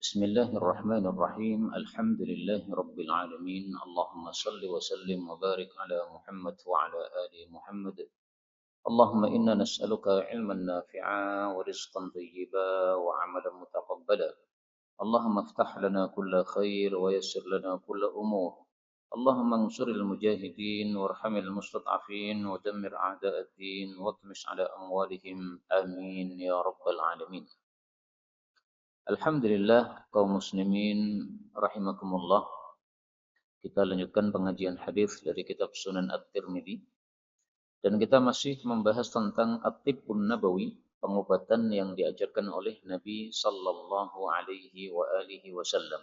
بسم الله الرحمن الرحيم الحمد لله رب العالمين اللهم صل وسلم وبارك على محمد وعلى آل محمد اللهم إنا نسألك علما نافعا ورزقا طيبا وعملا متقبلا اللهم افتح لنا كل خير ويسر لنا كل أمور اللهم انصر المجاهدين وارحم المستضعفين ودمر أعداء الدين واطمس على أموالهم آمين يا رب العالمين. Alhamdulillah kaum muslimin rahimakumullah. Kita lanjutkan pengajian hadis dari kitab Sunan At-Tirmidzi dan kita masih membahas tentang At-Tibbun Nabawi, pengobatan yang diajarkan oleh Nabi sallallahu alaihi wa alihi wasallam.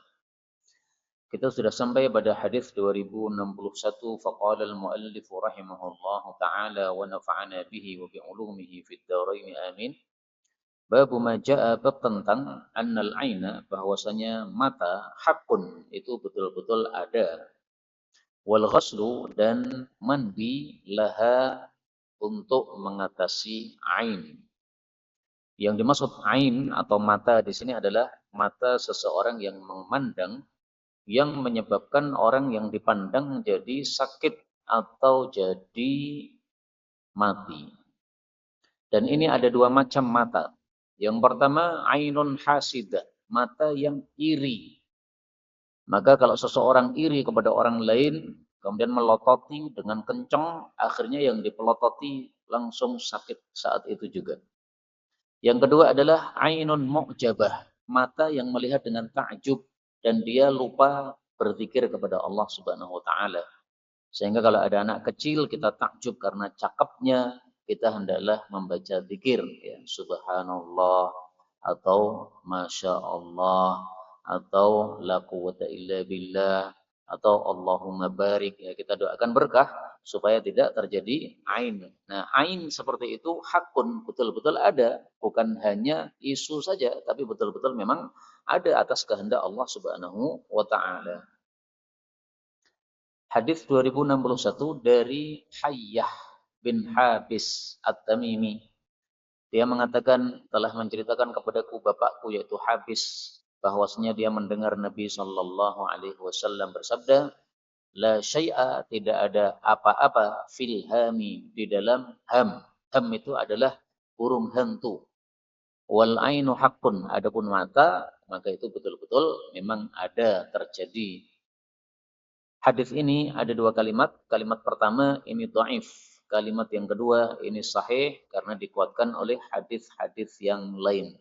Kita sudah sampai pada hadis 2061 faqala al-muallif rahimahullah taala wa nafa'ana bihi wa bi ulumihi fid dharain amin. Bab ma jaa, bab tentang annal aina, bahwasanya mata hakun itu betul-betul ada, wal ghaslu dan mandi laha untuk mengatasi ain. Yang dimaksud ain atau mata di sini adalah mata seseorang yang memandang yang menyebabkan orang yang dipandang jadi sakit atau jadi mati. Dan ini ada dua macam mata. Yang pertama, ainun hasidah, mata yang iri. Maka kalau seseorang iri kepada orang lain, kemudian melototi dengan kencang, akhirnya yang dipelototi langsung sakit saat itu juga. Yang kedua adalah ainun mu'jabah, mata yang melihat dengan takjub dan dia lupa berzikir kepada Allah Subhanahu wa taala. Sehingga kalau ada anak kecil kita takjub karena cakepnya, kita hendaklah membaca zikir, ya, subhanallah atau masya Allah atau la quwwata illa billah atau Allahumma barik, ya, kita doakan berkah supaya tidak terjadi ain. Nah, ain seperti itu hakun, betul-betul ada, bukan hanya isu saja tapi betul-betul memang ada atas kehendak Allah Subhanahu wa taala. Hadis 2061 dari Hayyah bin Habis At-Tamimi. Dia mengatakan telah menceritakan kepadaku bapakku yaitu Habis bahwasanya dia mendengar Nabi sallallahu alaihi wasallam bersabda, la syai'a, tidak ada apa-apa fil hami, di dalam ham. Ham itu adalah burung hantu. Wal ainu haqqun, adapun mata maka itu betul-betul memang ada terjadi. Hadis ini ada dua kalimat. Kalimat pertama ini dhaif. Kalimat yang kedua ini sahih karena dikuatkan oleh hadis-hadis yang lain.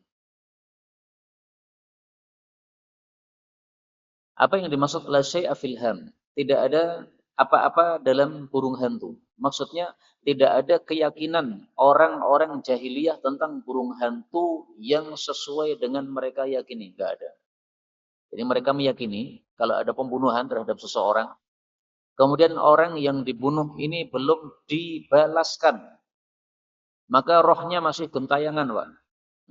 Apa yang dimaksud la syai'a fil ham? Tidak ada apa-apa dalam burung hantu. Maksudnya tidak ada keyakinan orang-orang jahiliyah tentang burung hantu yang sesuai dengan mereka yakini. Tidak ada. Jadi mereka meyakini kalau ada pembunuhan terhadap seseorang, kemudian orang yang dibunuh ini belum dibalaskan, maka rohnya masih gentayangan, Pak.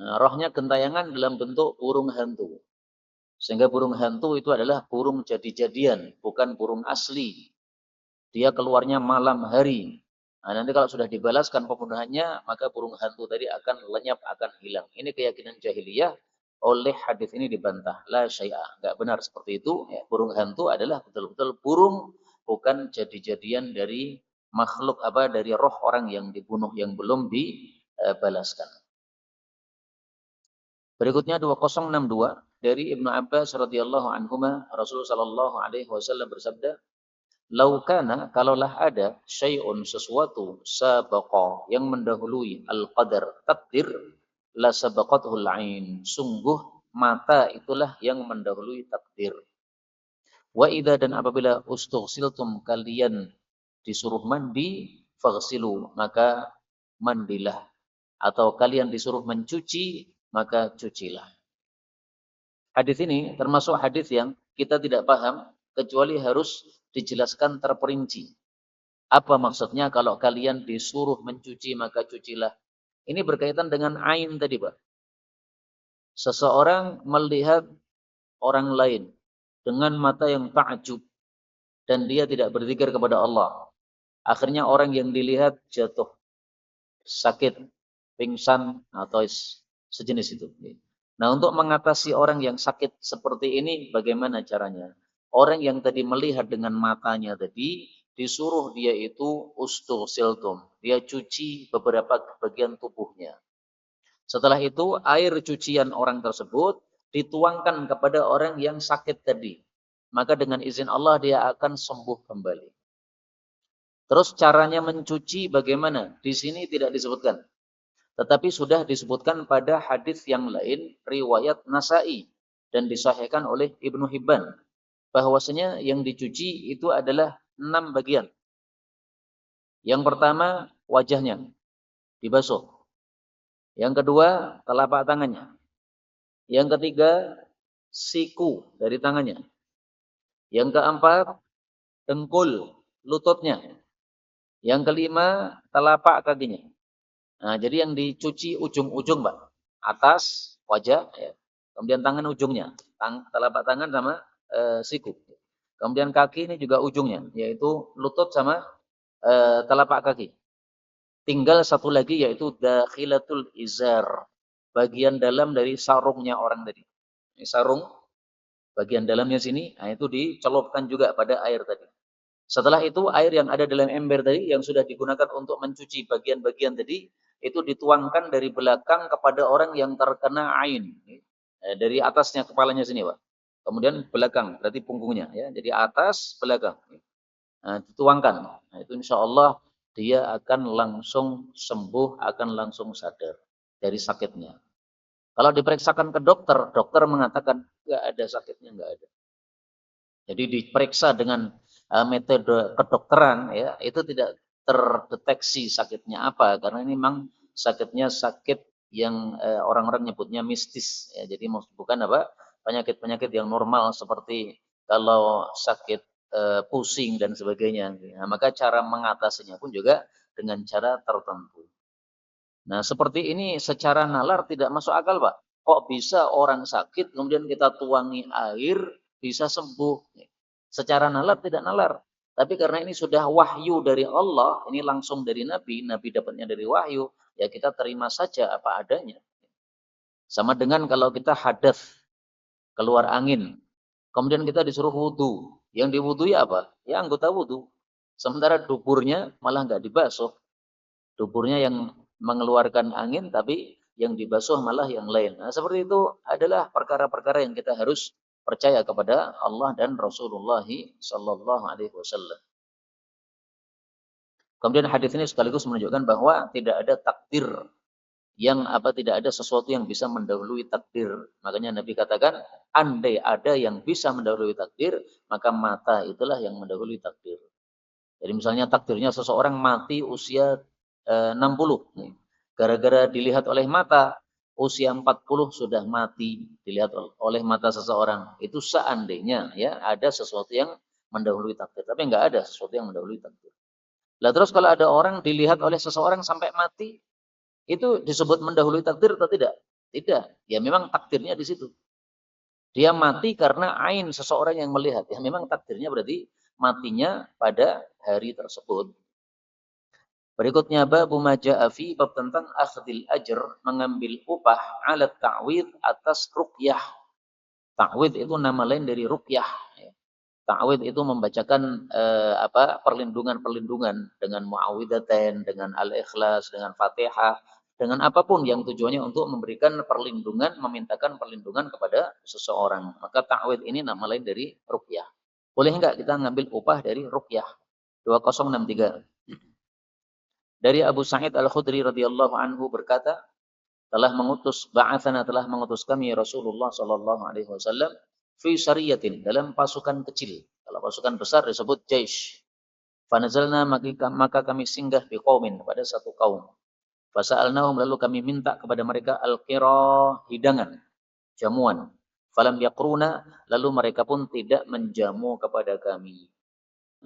Nah, rohnya gentayangan dalam bentuk burung hantu. Sehingga burung hantu itu adalah burung jadi-jadian, bukan burung asli. Dia keluarnya malam hari. Nah, nanti kalau sudah dibalaskan pembunuhannya, maka burung hantu tadi akan lenyap, akan hilang. Ini keyakinan jahiliyah, oleh hadis ini dibantah. La syai'ah, enggak benar seperti itu. Ya, burung hantu adalah betul-betul burung, bukan jadi-jadian dari makhluk dari roh orang yang dibunuh yang belum dibalaskan. Berikutnya 2062 dari Ibnu Abbas radhiyallahu anhuma, Rasulullah sallallahu alaihi wasallam bersabda, "Laukana, kalaulah ada syai'un sesuatu sabaqa yang mendahului al-qadar, takdir, la sabaqathul ain, sungguh mata itulah yang mendahului takdir. Wa idza, dan apabila ustughsiltum, kalian disuruh mandi, faghsilu, maka mandilah, atau kalian disuruh mencuci, maka cucilah." Hadis ini termasuk hadis yang kita tidak paham kecuali harus dijelaskan terperinci. Apa maksudnya kalau kalian disuruh mencuci maka cucilah? Ini berkaitan dengan ain tadi, Pak. Seseorang melihat orang lain dengan mata yang takjub dan dia tidak berzikir kepada Allah. Akhirnya orang yang dilihat jatuh, sakit, pingsan atau sejenis itu. Nah, untuk mengatasi orang yang sakit seperti ini, bagaimana caranya? Orang yang tadi melihat dengan matanya tadi, disuruh dia itu ustusiltum. Dia cuci beberapa bagian tubuhnya. Setelah itu, air cucian orang tersebut dituangkan kepada orang yang sakit tadi. Maka dengan izin Allah dia akan sembuh kembali. Terus caranya mencuci bagaimana? Di sini tidak disebutkan. Tetapi sudah disebutkan pada hadis yang lain, riwayat Nasa'i dan disahihkan oleh Ibnu Hibban, bahwasanya yang dicuci itu adalah 6 bagian. Yang pertama, wajahnya dibasuh. Yang kedua, telapak tangannya. Yang ketiga, siku dari tangannya. Yang keempat, dengkul, lututnya. Yang kelima, telapak kakinya. Nah, jadi yang dicuci ujung-ujung, Pak. Atas wajah, ya. Kemudian tangan ujungnya, telapak tangan sama siku. Kemudian kaki ini juga ujungnya, yaitu lutut sama telapak kaki. Tinggal satu lagi yaitu dakhilatul izar, bagian dalam dari sarungnya orang tadi. Ini sarung, bagian dalamnya sini, nah itu dicelupkan juga pada air tadi. Setelah itu air yang ada dalam ember tadi yang sudah digunakan untuk mencuci bagian-bagian tadi itu dituangkan dari belakang kepada orang yang terkena ain. Dari atasnya kepalanya sini, Pak. Kemudian belakang, berarti punggungnya ya. Jadi atas, belakang. Nah, dituangkan. Nah, itu insya Allah dia akan langsung sembuh, akan langsung sadar dari sakitnya. Kalau diperiksakan ke dokter, dokter mengatakan nggak ada sakitnya, nggak ada. Jadi diperiksa dengan metode kedokteran ya itu tidak terdeteksi sakitnya apa karena ini memang sakitnya sakit yang orang-orang nyebutnya mistis ya. Jadi bukan apa penyakit-penyakit yang normal seperti kalau sakit pusing dan sebagainya. Nah, maka cara mengatasinya pun juga dengan cara tertentu. Nah, seperti ini secara nalar tidak masuk akal, Pak. Kok bisa orang sakit kemudian kita tuangi air bisa sembuh? Secara nalar tidak nalar. Tapi karena ini sudah wahyu dari Allah, ini langsung dari Nabi, Nabi dapatnya dari wahyu, ya kita terima saja apa adanya. Sama dengan kalau kita hadas, keluar angin, kemudian kita disuruh wudhu. Yang diwudhui apa? Ya anggota wudhu. Sementara duburnya malah nggak dibasuh. Duburnya yang mengeluarkan angin, tapi yang dibasuh malah yang lain. Nah, seperti itu adalah perkara-perkara yang kita harus percaya kepada Allah dan Rasulullah Sallallahu Alaihi Wasallam. Kemudian hadis ini sekaligus menunjukkan bahwa tidak ada takdir yang tidak ada sesuatu yang bisa mendahului takdir. Makanya Nabi katakan, andai ada yang bisa mendahului takdir, maka mata itulah yang mendahului takdir. Jadi misalnya takdirnya seseorang mati usia 60. Gara-gara dilihat oleh mata, usia 40 sudah mati dilihat oleh mata seseorang. Itu seandainya ya ada sesuatu yang mendahului takdir. Tapi enggak ada sesuatu yang mendahului takdir. Lah terus kalau ada orang dilihat oleh seseorang sampai mati, itu disebut mendahului takdir atau tidak? Tidak. Ya memang takdirnya di situ. Dia mati karena ain seseorang yang melihat. Ya memang takdirnya berarti matinya pada hari tersebut. Berikutnya bab maja'a fi bab tentang akhdil ajr, mengambil upah ala ta'wid atas ruqyah. Ta'wid itu nama lain dari ruqyah. Ta'wid itu membacakan perlindungan-perlindungan dengan muawwidzatain, dengan al-ikhlas, dengan Fatihah, dengan apapun yang tujuannya untuk memberikan perlindungan, memintakan perlindungan kepada seseorang. Maka ta'wid ini nama lain dari ruqyah. Boleh enggak kita ngambil upah dari ruqyah? 2063. Dari Abu Sa'id Al-Khudri radhiyallahu anhu berkata, telah mengutus kami Rasulullah sallallahu alaihi wasallam fi sariyatin dalam pasukan kecil. Kalau pasukan besar disebut jaish. Fanazalna maka kami singgah di qaumin pada satu kaum. Fasa'alnahum lalu kami minta kepada mereka al-qira hidangan, jamuan. Falam yakruna lalu mereka pun tidak menjamu kepada kami.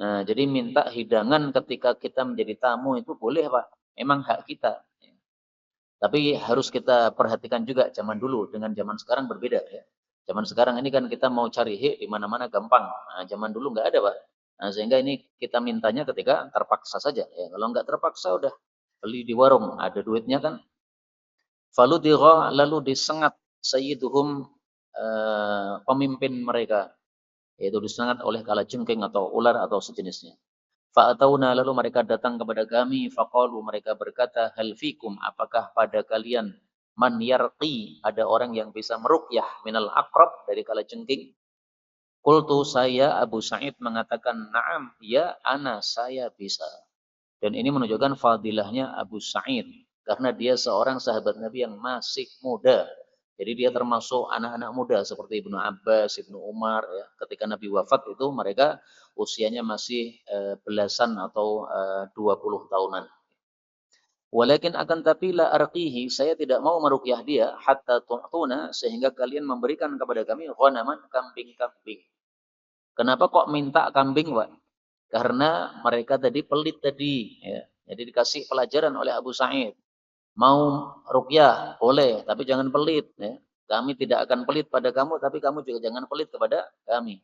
Nah, jadi minta hidangan ketika kita menjadi tamu itu boleh, Pak. Memang hak kita. Tapi harus kita perhatikan juga zaman dulu dengan zaman sekarang berbeda ya. Zaman sekarang ini kan kita mau cari hik di mana-mana gampang. Nah, zaman dulu nggak ada, Pak. Nah, sehingga ini kita mintanya ketika terpaksa saja ya. Kalau nggak terpaksa udah beli di warung, ada duitnya kan. Lalu disengat sayyiduhum, pemimpin mereka, yaitu disengat oleh kalajengking atau ular atau sejenisnya. Fa'atauna, lalu mereka datang kepada kami, faqalu, mereka berkata, hal fikum, apakah pada kalian man yarqi, ada orang yang bisa meruqyah minal aqrab, dari kalajengking? Qultu, saya Abu Sa'id mengatakan, na'am, ya ana, saya bisa. Dan ini menunjukkan fadilahnya Abu Sa'id, karena dia seorang sahabat Nabi yang masih muda. Jadi dia termasuk anak-anak muda seperti Ibnu Abbas, Ibnu Umar, ya. Ketika Nabi wafat itu mereka usianya masih belasan atau 20 tahunan. Walakin akan tapi la arqihi, saya tidak mau meruqyah dia hatta tu'tuna, sehingga kalian memberikan kepada kami ghanaman, kambing-kambing. Kenapa kok minta kambing, Pak? Karena mereka tadi pelit tadi, ya. Jadi dikasih pelajaran oleh Abu Sa'id. Mau ruqyah boleh, tapi jangan pelit, ya. Kami tidak akan pelit pada kamu, tapi kamu juga jangan pelit kepada kami.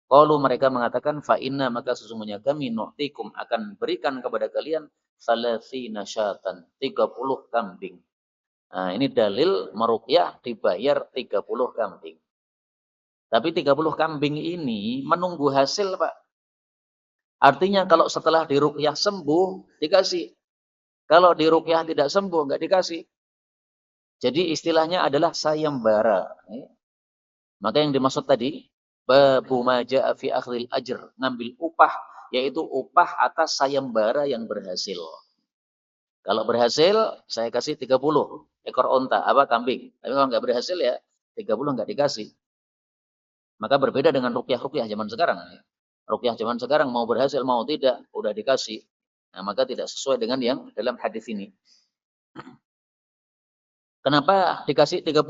Qalu, mereka mengatakan, fa inna, maka sesungguhnya kami nu'tikum, akan berikan kepada kalian salasina syatan, 30 kambing. Nah, ini dalil meruqyah dibayar 30 kambing. Tapi 30 kambing ini menunggu hasil, Pak. Artinya kalau setelah diruqyah sembuh, dikasih. Kalau diruqyah tidak sembuh, enggak dikasih. Jadi istilahnya adalah sayembara. Maka yang dimaksud tadi, babu ma jaa fi akhdhil ajr, ngambil upah, yaitu upah atas sayembara yang berhasil. Kalau berhasil, saya kasih 30 ekor onta, kambing. Tapi kalau enggak berhasil ya 30 enggak dikasih. Maka berbeda dengan ruqyah-ruqyah zaman sekarang. Ruqyah zaman sekarang mau berhasil mau tidak, udah dikasih. Nah, maka tidak sesuai dengan yang dalam hadis ini. Kenapa dikasih 30?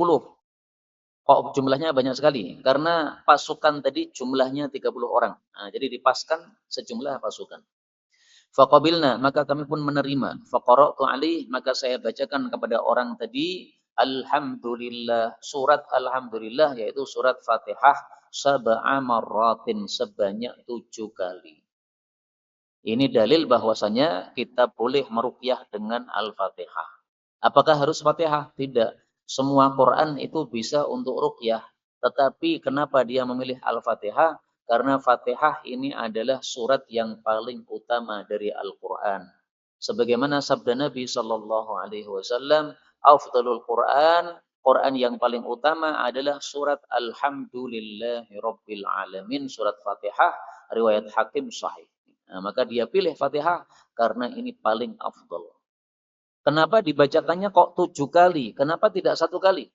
Kok jumlahnya banyak sekali? Karena pasukan tadi jumlahnya 30 orang. Nah, jadi dipaskan sejumlah pasukan. Faqabilna, maka kami pun menerima. Faqara'tu alaih, maka saya bacakan kepada orang tadi, Alhamdulillah, surat Alhamdulillah, yaitu surat Fatihah, sab'a marratin, sebanyak 7 kali. Ini dalil bahwasanya kita boleh meruqyah dengan Al-Fatihah. Apakah harus Fatihah? Tidak. Semua Quran itu bisa untuk ruqyah. Tetapi kenapa dia memilih Al-Fatihah? Karena Fatihah ini adalah surat yang paling utama dari Al-Quran. Sebagaimana sabda Nabi Sallallahu Alaihi Wasallam, Afdalul Quran, Quran yang paling utama adalah surat Alhamdulillahi Rabbil Alamin, surat Fatihah, riwayat Hakim sahih. Nah, maka dia pilih Fatihah karena ini paling afdal. Kenapa dibacakannya kok 7 kali? Kenapa tidak 1 kali?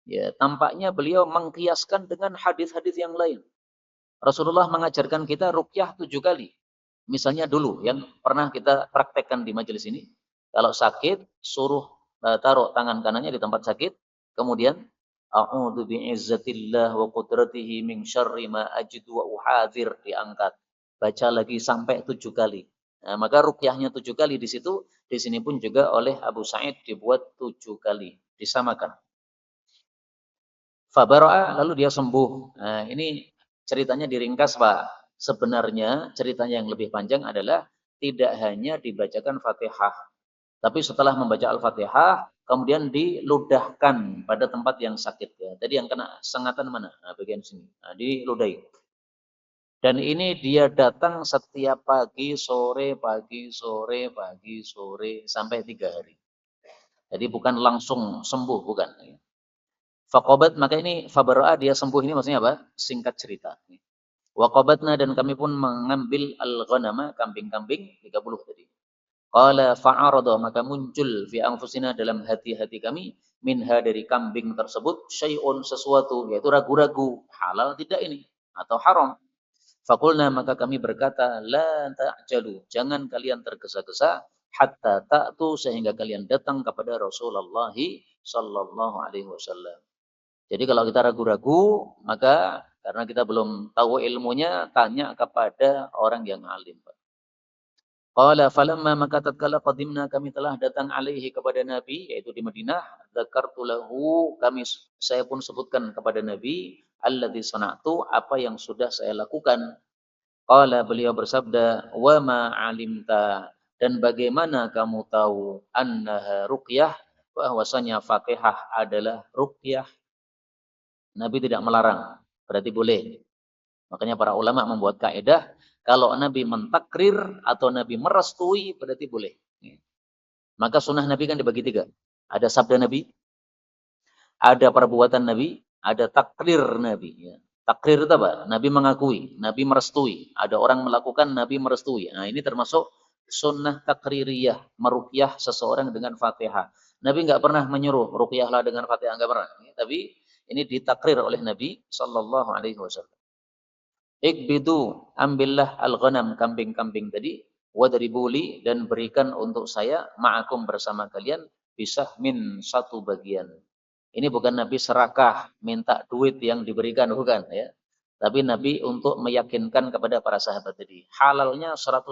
Ya, tampaknya beliau mengkiaskan dengan hadis-hadis yang lain. Rasulullah mengajarkan kita ruqyah 7 kali. Misalnya dulu yang pernah kita praktekkan di majelis ini, kalau sakit suruh taruh tangan kanannya di tempat sakit, kemudian a'udzu bi'izzatillah wa qudratihi min syarri ma ajidu wa uhadzir, diangkat. Baca lagi sampai 7 kali. Nah, maka ruqyahnya 7 kali di situ, di sini pun juga oleh Abu Sa'id dibuat 7 kali, disamakan. Fabara'a, lalu dia sembuh. Nah, ini ceritanya diringkas, Pak. Sebenarnya ceritanya yang lebih panjang adalah tidak hanya dibacakan Fatihah, tapi setelah membaca Al-Fatihah kemudian diludahkan pada tempat yang sakit ya. Tadi yang kena sengatan mana? Nah, bagian sini. Nah, diludahi. Dan ini dia datang setiap pagi, sore, pagi, sore, pagi, sore, sampai 3 hari. Jadi bukan langsung sembuh, bukan. Faqabat, maka ini fabara'a, dia sembuh, ini maksudnya apa? Singkat cerita. Waqabatna, dan kami pun mengambil al-ghanama, kambing-kambing 30 tadi. Qala fa'arada, maka muncul fi anfusina, dalam hati-hati kami, minha, dari kambing tersebut, syai'un, sesuatu, yaitu ragu-ragu, halal tidak ini atau haram. Faqulna, maka kami berkata, la ta'jalu, jangan kalian tergesa-gesa, hatta ta'tu, sehingga kalian datang kepada Rasulullah sallallahu alaihi wasallam. Jadi kalau kita ragu-ragu, maka karena kita belum tahu ilmunya, tanya kepada orang yang alim. Qala falamma, maka tatkala qadimna, kami telah datang alaihi, kepada Nabi, yaitu di Madinah, dzakartu lahu, saya pun sebutkan kepada Nabi, alladzi sana'tu, apa yang sudah saya lakukan. Qala, beliau bersabda, wa ma alimta, dan bagaimana kamu tahu, annaha ruqyah, bahwasanya Fatihah adalah ruqyah. Nabi tidak melarang, berarti boleh. Makanya para ulama membuat kaidah, kalau Nabi mentakrir atau Nabi merestui, berarti boleh. Maka sunnah Nabi kan dibagi tiga. Ada sabda Nabi, ada perbuatan Nabi, ada takrir Nabi. Ya. Takrir itu apa? Nabi mengakui, Nabi merestui. Ada orang melakukan, Nabi merestui. Nah, ini termasuk sunnah takririyah, meruqyah seseorang dengan Fatihah. Nabi nggak pernah menyuruh ruqyahlah dengan Fatihah, nggak pernah. Tapi ini ditakrir oleh Nabi Sallallahu Alaihi Wasallam. Ikbidu, ambillah al-ghanam, kambing-kambing tadi, wadribuli, dan berikan untuk saya, ma'akum, bersama kalian, pisah min, satu bagian. Ini bukan Nabi serakah, minta duit yang diberikan, bukan ya. Tapi Nabi untuk meyakinkan kepada para sahabat tadi, halalnya 100%.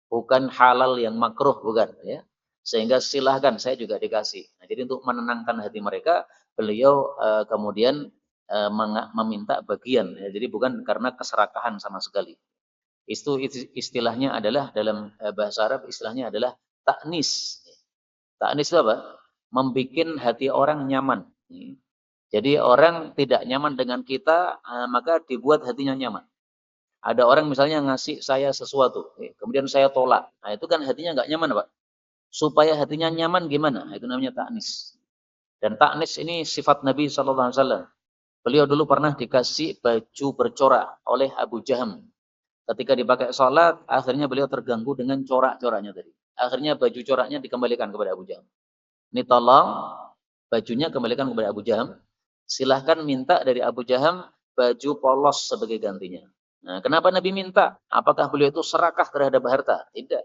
Bukan halal yang makruh, bukan ya. Sehingga silahkan, saya juga dikasih. Nah, jadi untuk menenangkan hati mereka, beliau kemudian meminta bagian. Ya. Jadi bukan karena keserakahan sama sekali. Itu istilahnya adalah dalam bahasa Arab, istilahnya adalah taknis. Taknis itu apa? Membikin hati orang nyaman. Jadi orang tidak nyaman dengan kita, maka dibuat hatinya nyaman. Ada orang misalnya ngasih saya sesuatu, kemudian saya tolak. Nah, itu kan hatinya nggak nyaman, Pak. Supaya hatinya nyaman gimana? Itu namanya taknis. Dan taknis ini sifat Nabi SAW. Beliau dulu pernah dikasih baju bercorak oleh Abu Jaham. Ketika dipakai sholat, akhirnya beliau terganggu dengan corak-coraknya tadi. Akhirnya baju coraknya dikembalikan kepada Abu Jaham. Ini tolong bajunya kembalikan kepada Abu Jaham. Silahkan minta dari Abu Jaham baju polos sebagai gantinya. Nah, kenapa Nabi minta? Apakah beliau itu serakah terhadap harta? Tidak.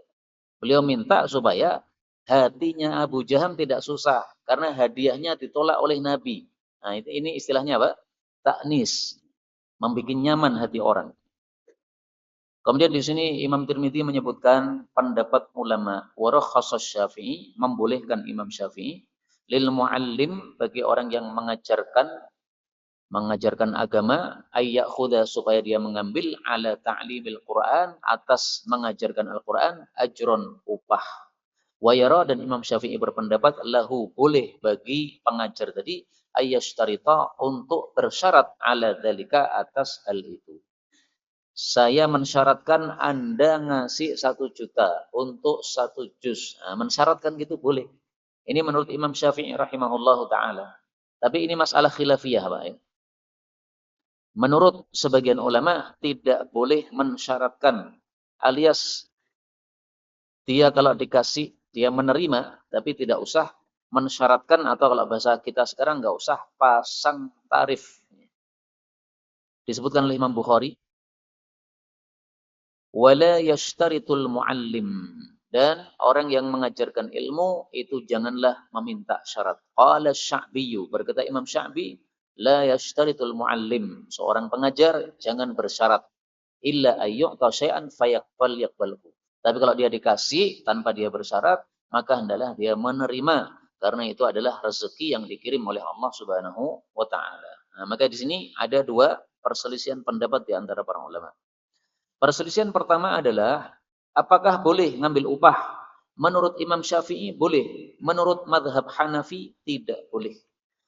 Beliau minta supaya hatinya Abu Jaham tidak susah. Karena hadiahnya ditolak oleh Nabi. Nah, ini istilahnya apa? Taknis. Membuat nyaman hati orang. Kemudian di sini Imam Tirmidzi menyebutkan pendapat ulama warakhas Syafi'i, membolehkan Imam Syafi'i lil muallim, bagi orang yang mengajarkan agama, ayyakhudha, supaya dia mengambil ala ta'limil Quran, atas mengajarkan Al-Quran, ajron, upah. Wa yara, dan Imam Syafi'i berpendapat lahu, boleh bagi pengajar tadi, ayyashtarita, untuk bersyarat ala dzalika, atas hal itu. Saya mensyaratkan Anda ngasih 1 juta untuk 1 juz. Nah, mensyaratkan gitu boleh. Ini menurut Imam Syafi'i rahimahullahu ta'ala. Tapi ini masalah khilafiyah, Pak. Menurut sebagian ulama, tidak boleh mensyaratkan. Alias, dia kalau dikasih, dia menerima, tapi tidak usah mensyaratkan, atau kalau bahasa kita sekarang nggak usah pasang tarif. Disebutkan oleh Imam Bukhari, wala yashtaritul muallim, dan orang yang mengajarkan ilmu itu janganlah meminta syarat. Qala Sya'biyyu, berkata Imam Sya'bi, la yashtaritul muallim, seorang pengajar jangan bersyarat, illa ayyu'ta syai'an yaqbalhu. Tapi kalau dia dikasih tanpa dia bersyarat, maka hendaklah dia menerima, karena itu adalah rezeki yang dikirim oleh Allah Subhanahu wa taala. Nah, maka di sini ada 2 perselisihan pendapat di antara para ulama. Perselisihan pertama adalah, apakah boleh ngambil upah? Menurut Imam Syafi'i boleh. Menurut madhab Hanafi tidak boleh.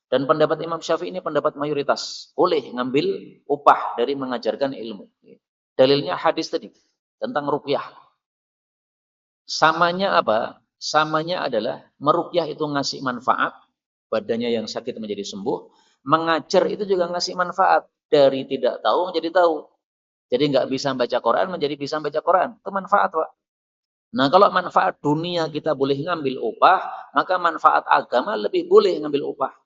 Dan pendapat Imam Syafi'i ini pendapat mayoritas. Boleh ngambil upah dari mengajarkan ilmu. Dalilnya hadis tadi tentang ruqyah. Samanya apa? Samanya adalah meruqyah itu ngasih manfaat, badannya yang sakit menjadi sembuh. Mengajar itu juga ngasih manfaat, dari tidak tahu menjadi tahu. Jadi nggak bisa baca Quran menjadi bisa baca Quran. Itu manfaat, Pak. Nah, kalau manfaat dunia kita boleh ngambil upah, maka manfaat agama lebih boleh ngambil upah.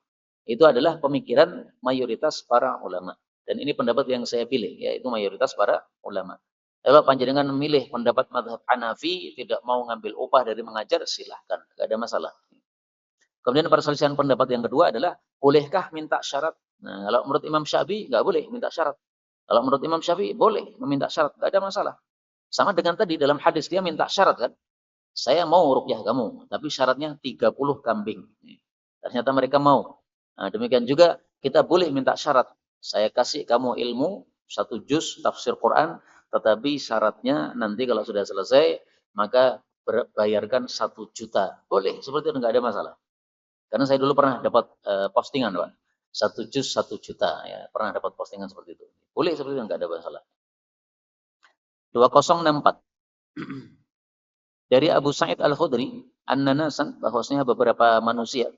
Itu adalah pemikiran mayoritas para ulama. Dan ini pendapat yang saya pilih, yaitu mayoritas para ulama. Kalau panjenengan memilih pendapat madhab Hanafi, tidak mau ngambil upah dari mengajar, silahkan. Nggak ada masalah. Kemudian perselisihan pendapat yang kedua adalah, bolehkah minta syarat? Nah, kalau menurut Imam Syafi'i, nggak boleh minta syarat. Kalau menurut Imam Syafi'i boleh meminta syarat, nggak ada masalah. Sama dengan tadi dalam hadis, dia minta syarat kan. Saya mau ruqyah kamu, tapi syaratnya 30 kambing. Ternyata mereka mau. Nah, demikian juga kita boleh minta syarat. Saya kasih kamu ilmu 1 juz tafsir Quran, tetapi syaratnya nanti kalau sudah selesai, maka bayarkan 1 juta. Boleh, seperti itu, nggak ada masalah. Karena saya dulu pernah dapat postingan, Pak. 1 juz 1 juta ya. Pernah dapat postingan seperti itu. Boleh seperti itu, enggak ada masalah. 2064. Dari Abu Sa'id Al-Khudri, an-nanasan, bahwasanya beberapa manusia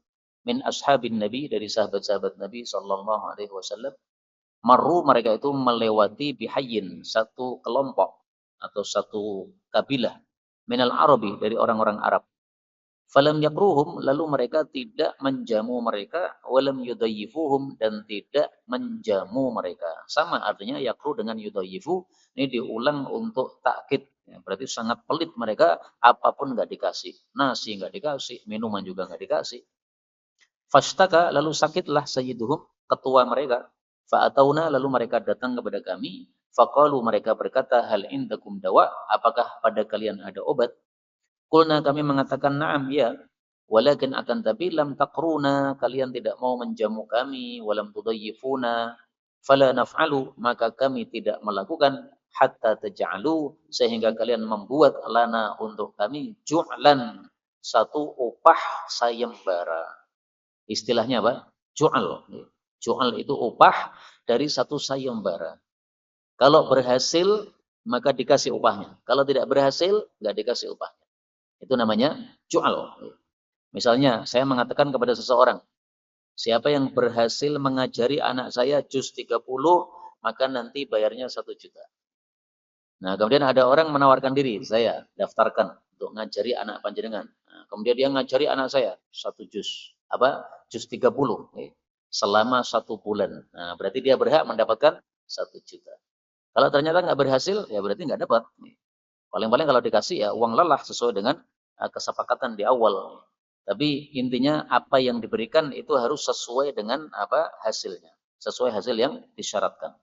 min ashabin Nabi, dari sahabat-sahabat Nabi sallallahu alaihi wasallam, marru, mereka itu melewati bihayyin, satu kelompok atau satu kabilah minal Arabi, dari orang-orang Arab. Falam yakruhum, lalu mereka tidak menjamu mereka, walam yudayyifuhum, dan tidak menjamu mereka. Sama artinya yakru dengan yudayyifu, ini diulang untuk takkid. Ya, berarti sangat pelit mereka, apapun nggak dikasih. Nasi nggak dikasih, minuman juga nggak dikasih. Fashtaka, lalu sakitlah sayyiduhum, ketua mereka. Fa'atauna, lalu mereka datang kepada kami. Faqalu, mereka berkata, hal indakum dawa, apakah pada kalian ada obat? Qulna, kami mengatakan na'am, ya. Walakin akan tapi lam takruna, kalian tidak mau menjamu kami, walam tudayyifuna, fala naf'alu, maka kami tidak melakukan, hatta taj'alu, sehingga kalian membuat lana untuk kami ju'lan, satu upah sayembara. Istilahnya apa? Ju'al. Ju'al itu upah dari satu sayembara. Kalau berhasil, maka dikasih upahnya. Kalau tidak berhasil, nggak dikasih upahnya. Itu namanya ju'al. Misalnya, saya mengatakan kepada seseorang, siapa yang berhasil mengajari anak saya juz 30, maka nanti bayarnya 1 juta. Nah, kemudian ada orang menawarkan diri, saya daftarkan untuk ngajari anak panjenengan. Nah, kemudian dia ngajari anak saya 1 juz. Juz 30. Selama 1 bulan. Nah, berarti dia berhak mendapatkan 1 juta. Kalau ternyata nggak berhasil, ya berarti nggak dapat. Paling-paling kalau dikasih ya uang lelah sesuai dengan kesepakatan di awal. Tapi intinya apa yang diberikan itu harus sesuai dengan hasilnya, sesuai hasil yang disyaratkan.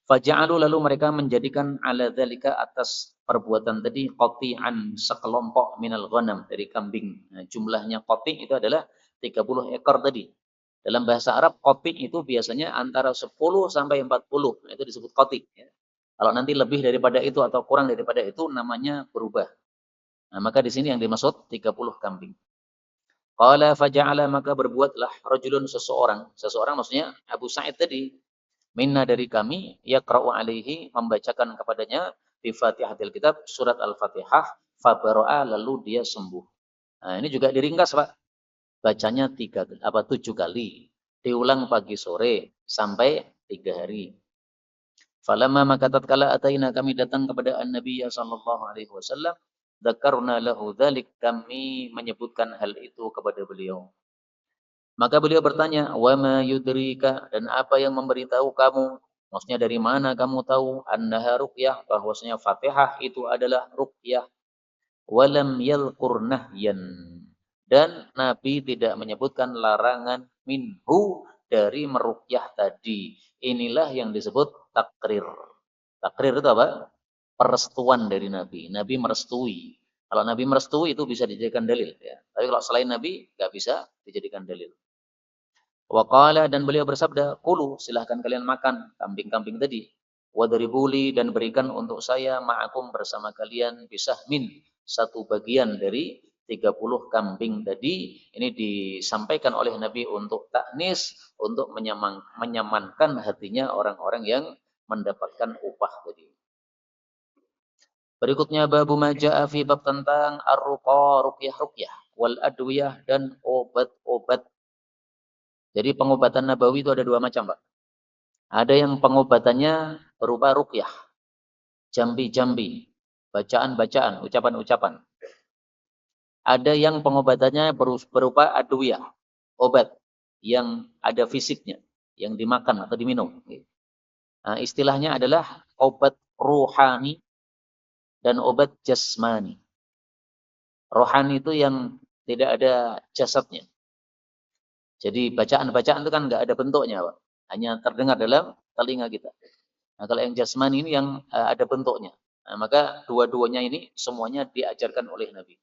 Faja'alu, lalu mereka menjadikan ala dzalika, atas perbuatan tadi, qati'an, sekelompok minal ghanam, dari kambing. Nah, jumlahnya qati' itu adalah 30 ekor tadi. Dalam bahasa Arab qati' itu biasanya antara 10 sampai 40. Nah, itu disebut qati', ya. Kalau nanti lebih daripada itu atau kurang daripada itu namanya berubah. Nah, maka di sini yang dimaksud 30 kambing. Qala faja'ala, maka berbuatlah rajulun, seseorang maksudnya Abu Sa'id tadi, minna, dari kami, yaqra'u alaihi, membacakan kepadanya, bi Fatihatil Kitab, surat Al-Fatihah, fabara'a, lalu dia sembuh. Nah, ini juga diringkas, Pak. Bacanya 7 kali. Diulang pagi sore sampai 3 hari. Falamma, maka tatkala ataina, kami datang kepada an-nabiy sallallahu alaihi wasallam, dzakarna lahu dzalik, kami menyebutkan hal itu kepada beliau. Maka beliau bertanya, wa ma yudrika, dan apa yang memberitahu kamu, maksudnya dari mana kamu tahu, annaha ruqyah, bahwasanya Fatihah itu adalah ruqyah, walam yalqur nahyan, dan Nabi tidak menyebutkan larangan minhu, dari meruqyah tadi. Inilah yang disebut takrir. Takrir itu apa? Perestuan dari Nabi. Nabi merestui. Kalau Nabi merestui itu bisa dijadikan dalil, ya. Tapi kalau selain Nabi nggak bisa dijadikan dalil. Waqala, dan beliau bersabda, kulu, silahkan kalian makan kambing-kambing tadi. Wadribuli, dan berikan untuk saya, ma'akum, bersama kalian, bisahmin, satu bagian dari 30 kambing tadi. Ini disampaikan oleh Nabi untuk taknis, untuk menyamankan hatinya orang-orang yang mendapatkan upah tadi. Berikutnya babu maja'a fi, bab tentang ar-ruqa, ruqyah, wal adwiyah, dan obat-obat. Jadi pengobatan nabawi itu ada 2 macam, Pak. Ada yang pengobatannya berupa ruqyah, jambi-jambi, bacaan-bacaan, ucapan-ucapan. Ada yang pengobatannya berupa adwiyah, obat yang ada fisiknya, yang dimakan atau diminum. Nah, istilahnya adalah obat ruhani dan obat jasmani. Rohani itu yang tidak ada jasadnya. Jadi bacaan-bacaan itu kan nggak ada bentuknya, Pak. Hanya terdengar dalam telinga kita. Nah, kalau yang jasmani ini yang ada bentuknya. Nah, maka dua-duanya ini semuanya diajarkan oleh Nabi.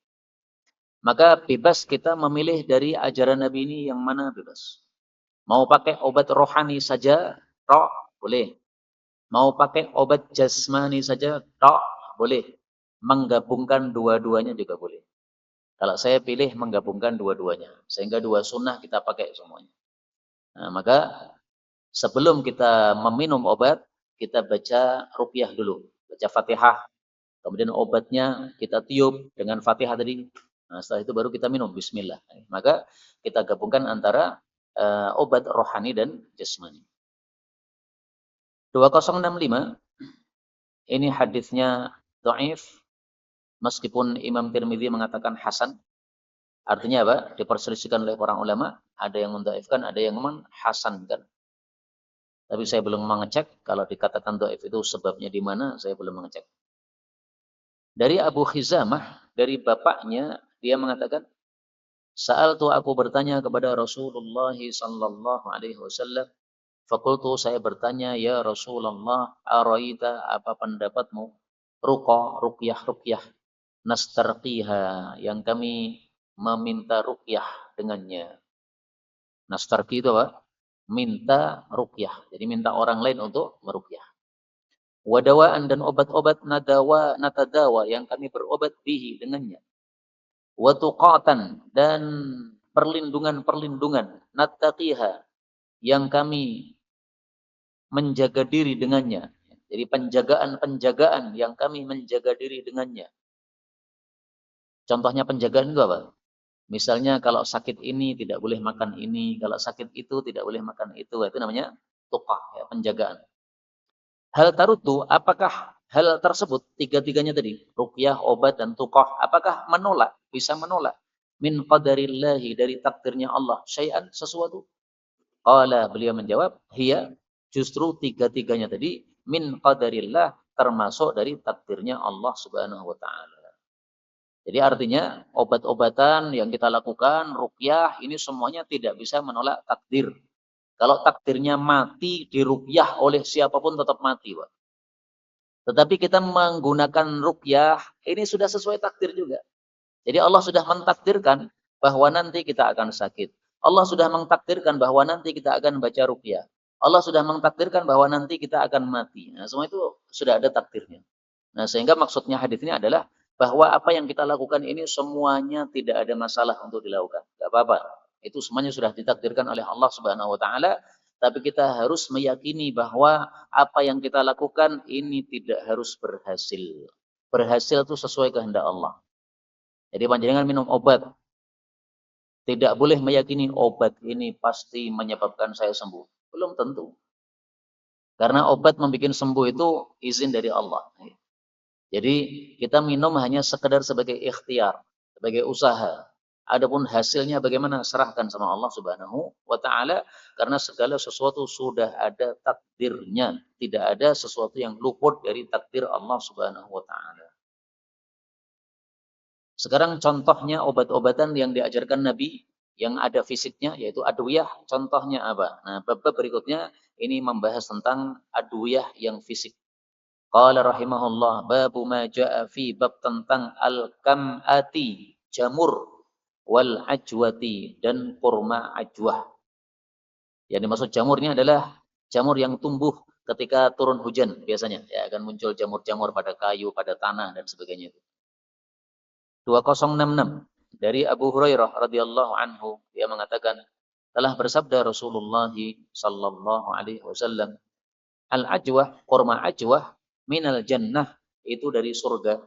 Maka bebas kita memilih dari ajaran Nabi ini yang mana, bebas. Mau pakai obat rohani saja, tok, boleh. Mau pakai obat jasmani saja, tok, boleh. Menggabungkan dua-duanya juga boleh. Kalau saya pilih menggabungkan dua-duanya, sehingga 2 sunnah kita pakai semuanya. Nah, maka sebelum kita meminum obat, kita baca ruqyah dulu, baca Fatihah, kemudian obatnya kita tiup dengan Fatihah tadi. Nah, setelah itu baru kita minum bismillah. Maka kita gabungkan antara obat rohani dan jasmani. 2065 ini hadisnya dhaif meskipun Imam Tirmidzi mengatakan hasan. Artinya apa? Diperselisihkan oleh para ulama, ada yang mendhaifkan, ada yang menghasankan. Tapi saya belum mengecek kalau dikatakan dhaif itu sebabnya di mana, saya belum mengecek. Dari Abu Khizamah, dari bapaknya, dia mengatakan, Sa'altu aku bertanya kepada Rasulullah sallallahu alaihi wasallam, fakultu saya bertanya, ya Rasulullah, araita apa pendapatmu? Ruqyah, nastarqiha, yang kami meminta ruqyah dengannya. Nastarqi itu apa? Minta ruqyah. Jadi minta orang lain untuk meruqyah. Wadawaan dan obat-obat natadawa yang kami berobat bihi dengannya. Watuqatan dan perlindungan-perlindungan nattaqiha yang kami menjaga diri dengannya. Jadi penjagaan-penjagaan yang kami menjaga diri dengannya. Contohnya penjagaan itu apa? Misalnya kalau sakit ini tidak boleh makan ini, kalau sakit itu tidak boleh makan itu. Itu namanya tuqah, ya, penjagaan. Hal tarutu, apakah hal tersebut, tiga-tiganya tadi, ruqyah, obat, dan tuqah, apakah menolak, bisa menolak? Min qadarillahi, dari takdirnya Allah, syai'an, sesuatu? Qala, beliau menjawab, hiya, justru tiga-tiganya tadi, min qadarillah, termasuk dari takdirnya Allah subhanahu wa ta'ala. Jadi artinya, obat-obatan yang kita lakukan, ruqyah, ini semuanya tidak bisa menolak takdir. Kalau takdirnya mati, diruqyah oleh siapapun tetap mati, Pak. Tetapi kita menggunakan ruqyah, ini sudah sesuai takdir juga. Jadi Allah sudah mentakdirkan bahwa nanti kita akan sakit. Allah sudah mentakdirkan bahwa nanti kita akan baca ruqyah. Allah sudah mentakdirkan bahwa nanti kita akan mati. Nah, semua itu sudah ada takdirnya. Nah, sehingga maksudnya hadis ini adalah bahwa apa yang kita lakukan ini semuanya tidak ada masalah untuk dilakukan. Tidak apa-apa. Itu semuanya sudah ditakdirkan oleh Allah Subhanahu wa taala, tapi kita harus meyakini bahwa apa yang kita lakukan ini tidak harus berhasil. Berhasil itu sesuai kehendak Allah. Jadi panjenengan minum obat, tidak boleh meyakini obat ini pasti menyebabkan saya sembuh. Belum tentu. Karena obat membuat sembuh itu izin dari Allah. Jadi kita minum hanya sekedar sebagai ikhtiar, sebagai usaha. Adapun hasilnya bagaimana, serahkan sama Allah Subhanahu wa taala, karena segala sesuatu sudah ada takdirnya, tidak ada sesuatu yang luput dari takdir Allah Subhanahu wa taala. Sekarang contohnya obat-obatan yang diajarkan Nabi yang ada fisiknya, yaitu adwiyah, contohnya apa? Nah, bab berikutnya ini membahas tentang adwiyah yang fisik. Qala rahimahullah, babu ma ja'a fi, bab tentang al-kam'ati, jamur, wal ajwati, dan kurma ajwah. Yang dimaksud jamur ini adalah jamur yang tumbuh ketika turun hujan biasanya. Ya, akan muncul jamur-jamur pada kayu, pada tanah, dan sebagainya. 2066 dari Abu Hurairah radhiyallahu anhu, dia mengatakan, telah bersabda Rasulullah sallallahu alaihi wasallam, al-ajwah, kurma ajwah, minal jannah, itu dari surga.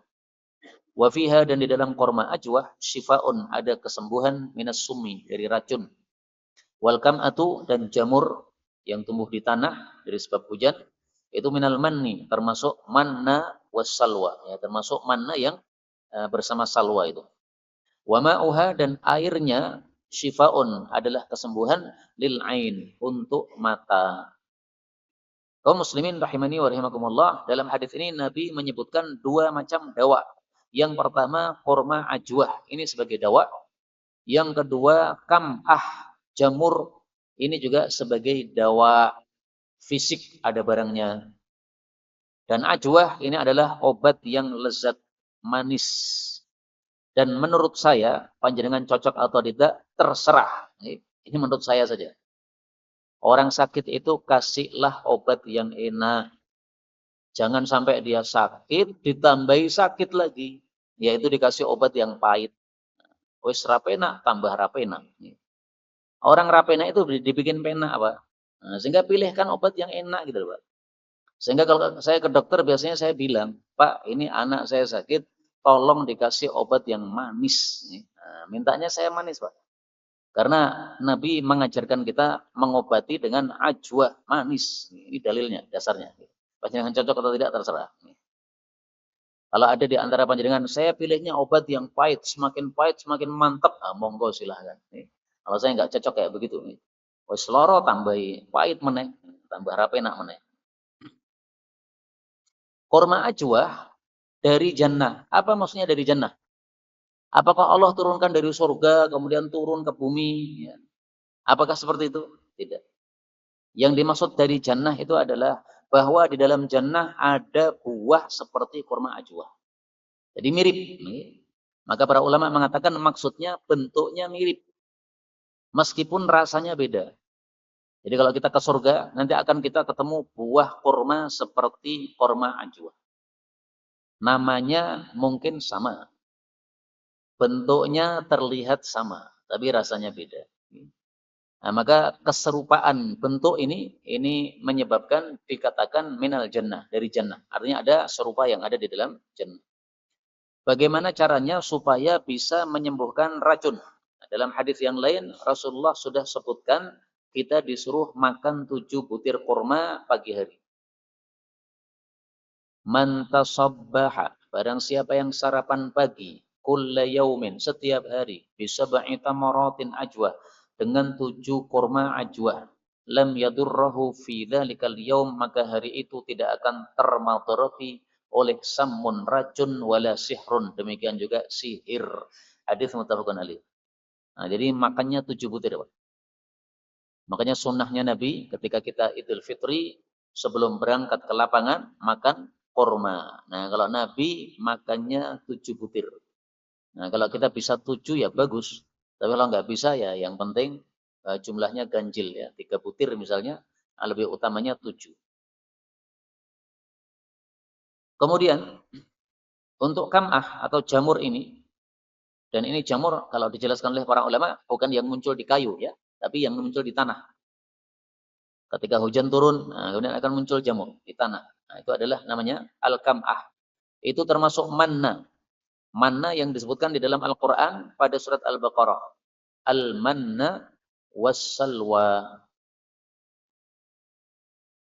Wa fiha, dan di dalam kurma ajwah, syifaun, ada kesembuhan, minas summi, dari racun. Wal kam'atu, dan jamur yang tumbuh di tanah dari sebab hujan, itu minal manni, termasuk manna was salwa, ya, termasuk manna yang bersama salwa itu. Wa ma'uha, dan airnya, syifaun, adalah kesembuhan, lil ain, untuk mata. Kaum muslimin rahimani wa rahimakumullah, dalam hadis ini Nabi menyebutkan dua macam dawa. Yang pertama kurma ajwah, ini sebagai dawa. Yang kedua kam'ah, jamur, ini juga sebagai dawa fisik, ada barangnya. Dan ajwah ini adalah obat yang lezat, manis. Dan menurut saya, panjenengan cocok atau tidak, terserah. Ini menurut saya saja. Orang sakit itu kasihlah obat yang enak. Jangan sampai dia sakit, ditambahi sakit lagi. Yaitu dikasih obat yang pahit. Wis rapena, tambah rapena. Orang rapena itu dibikin pena apa? Nah, sehingga pilihkan obat yang enak gitu loh, Pak. Sehingga kalau saya ke dokter biasanya saya bilang, Pak, ini anak saya sakit, tolong dikasih obat yang manis. Nah, mintanya saya manis, Pak. Karena Nabi mengajarkan kita mengobati dengan ajwa, manis. Ini dalilnya, dasarnya. Panjenengan cocok atau tidak terserah. Kalau ada di antara panjenengan, saya pilihnya obat yang pahit semakin mantap, ah, monggo silahkan. Kalau saya nggak cocok kayak begitu. Wes loro tambahi pahit meneh, tambah rapenak meneh. Korma ajwa dari jannah. Apa maksudnya dari jannah? Apakah Allah turunkan dari surga kemudian turun ke bumi? Ya. Apakah seperti itu? Tidak. Yang dimaksud dari jannah itu adalah bahwa di dalam jannah ada buah seperti kurma ajwa. Jadi mirip. Maka para ulama mengatakan maksudnya bentuknya mirip. Meskipun rasanya beda. Jadi kalau kita ke surga, nanti akan kita ketemu buah kurma seperti kurma ajwa. Namanya mungkin sama. Bentuknya terlihat sama, tapi rasanya beda. Nah, maka keserupaan bentuk ini menyebabkan dikatakan minal jannah, dari jannah. Artinya ada serupa yang ada di dalam jannah. Bagaimana caranya supaya bisa menyembuhkan racun? Nah, dalam hadis yang lain Rasulullah sudah sebutkan kita disuruh makan 7 butir kurma pagi hari. Man tasabbaha, barang siapa yang sarapan pagi, kulla yaumin, setiap hari, bisab'i tamaratin ajwa, dengan 7 kurma ajwa, lam yadurrahu fi dzalikal yaum, maka hari itu tidak akan termadarati oleh samun, racun, wala sihrun, demikian juga sihir. Hadis muttafaqun alaih. Nah, jadi makannya 7 butir, Pak. Makanya sunnahnya Nabi ketika kita Idul Fitri sebelum berangkat ke lapangan makan kurma. Nah, kalau Nabi makannya 7 butir. Nah, kalau kita bisa 7 ya bagus. Tapi kalau nggak bisa ya yang penting jumlahnya ganjil ya. 3 butir misalnya, lebih utamanya 7. Kemudian untuk kam'ah atau jamur ini, dan ini jamur kalau dijelaskan oleh para ulama bukan yang muncul di kayu ya, tapi yang muncul di tanah. Ketika hujan turun, nah, kemudian akan muncul jamur di tanah. Nah, itu adalah namanya al-kam'ah. Itu termasuk manna. Manna yang disebutkan di dalam Al-Quran pada surat Al-Baqarah. Al-manna wassalwa.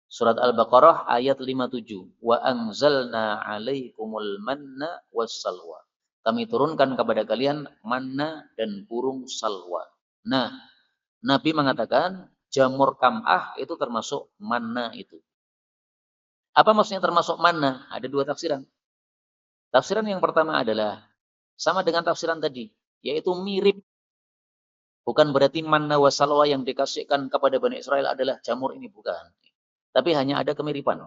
Surat Al-Baqarah ayat 57. Wa anzalna alaikumul manna wassalwa. Kami turunkan kepada kalian manna dan burung salwa. Nah, Nabi mengatakan jamur kam'ah itu termasuk manna itu. Apa maksudnya termasuk manna? Ada 2 tafsiran. Tafsiran yang pertama adalah sama dengan tafsiran tadi, yaitu mirip. Bukan berarti manna wa salwa yang dikasihkan kepada Bani Israel adalah jamur ini, bukan. Tapi hanya ada kemiripan.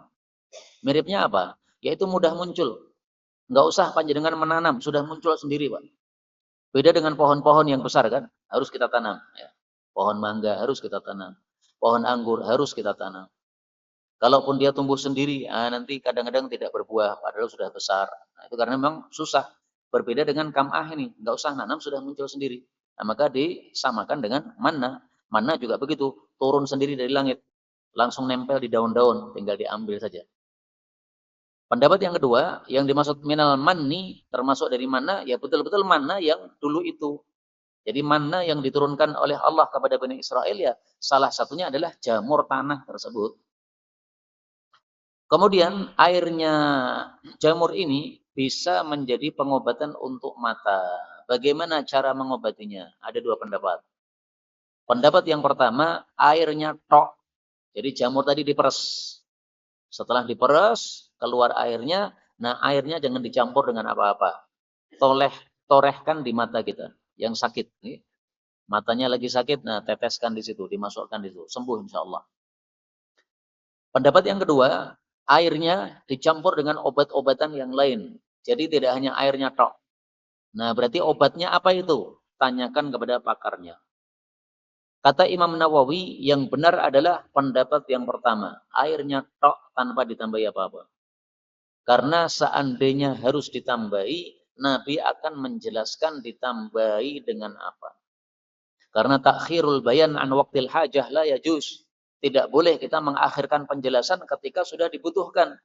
Miripnya apa? Yaitu mudah muncul. Nggak usah panjenengan menanam, sudah muncul sendiri, Pak. Beda dengan pohon-pohon yang besar kan, harus kita tanam. Ya. Pohon mangga harus kita tanam. Pohon anggur harus kita tanam. Kalaupun dia tumbuh sendiri, nanti kadang-kadang tidak berbuah, padahal sudah besar. Nah, itu karena memang susah. Berbeda dengan kam'ah ini, nggak usah nanam, sudah muncul sendiri. Nah, maka disamakan dengan manna. Manna juga begitu, turun sendiri dari langit. Langsung nempel di daun-daun, tinggal diambil saja. Pendapat yang kedua, yang dimaksud minal manni, termasuk dari manna, ya betul-betul manna yang dulu itu. Jadi manna yang diturunkan oleh Allah kepada Bani Israel, ya salah satunya adalah jamur tanah tersebut. Kemudian airnya jamur ini bisa menjadi pengobatan untuk mata. Bagaimana cara mengobatinya? Ada 2 pendapat. Pendapat yang pertama, airnya tok. Jadi jamur tadi diperes. Setelah diperes, keluar airnya. Nah, airnya jangan dicampur dengan apa-apa. Torehkan di mata kita yang sakit. Matanya lagi sakit, nah teteskan di situ, dimasukkan di situ. Sembuh insya Allah. Pendapat yang kedua, airnya dicampur dengan obat-obatan yang lain. Jadi tidak hanya airnya tok. Nah, berarti obatnya apa itu? Tanyakan kepada pakarnya. Kata Imam Nawawi, yang benar adalah pendapat yang pertama. Airnya tok tanpa ditambahi apa-apa. Karena seandainya harus ditambahi, Nabi akan menjelaskan ditambahi dengan apa. Karena takhirul bayan an waqtil hajah la yajuz. Tidak boleh kita mengakhirkan penjelasan ketika sudah dibutuhkan.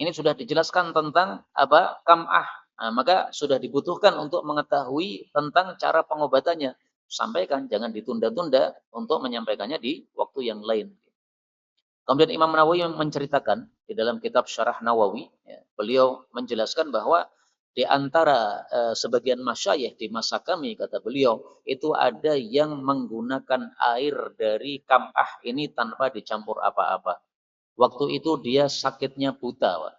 Ini sudah dijelaskan tentang apa? Kam'ah. Nah, maka sudah dibutuhkan untuk mengetahui tentang cara pengobatannya. Sampaikan, jangan ditunda-tunda untuk menyampaikannya di waktu yang lain. Kemudian Imam Nawawi menceritakan di dalam kitab Syarah Nawawi, ya, beliau menjelaskan bahwa di antara sebagian masyayikh di masa kami, kata beliau, itu ada yang menggunakan air dari kam'ah ini tanpa dicampur apa-apa. Waktu itu dia sakitnya buta, Pak.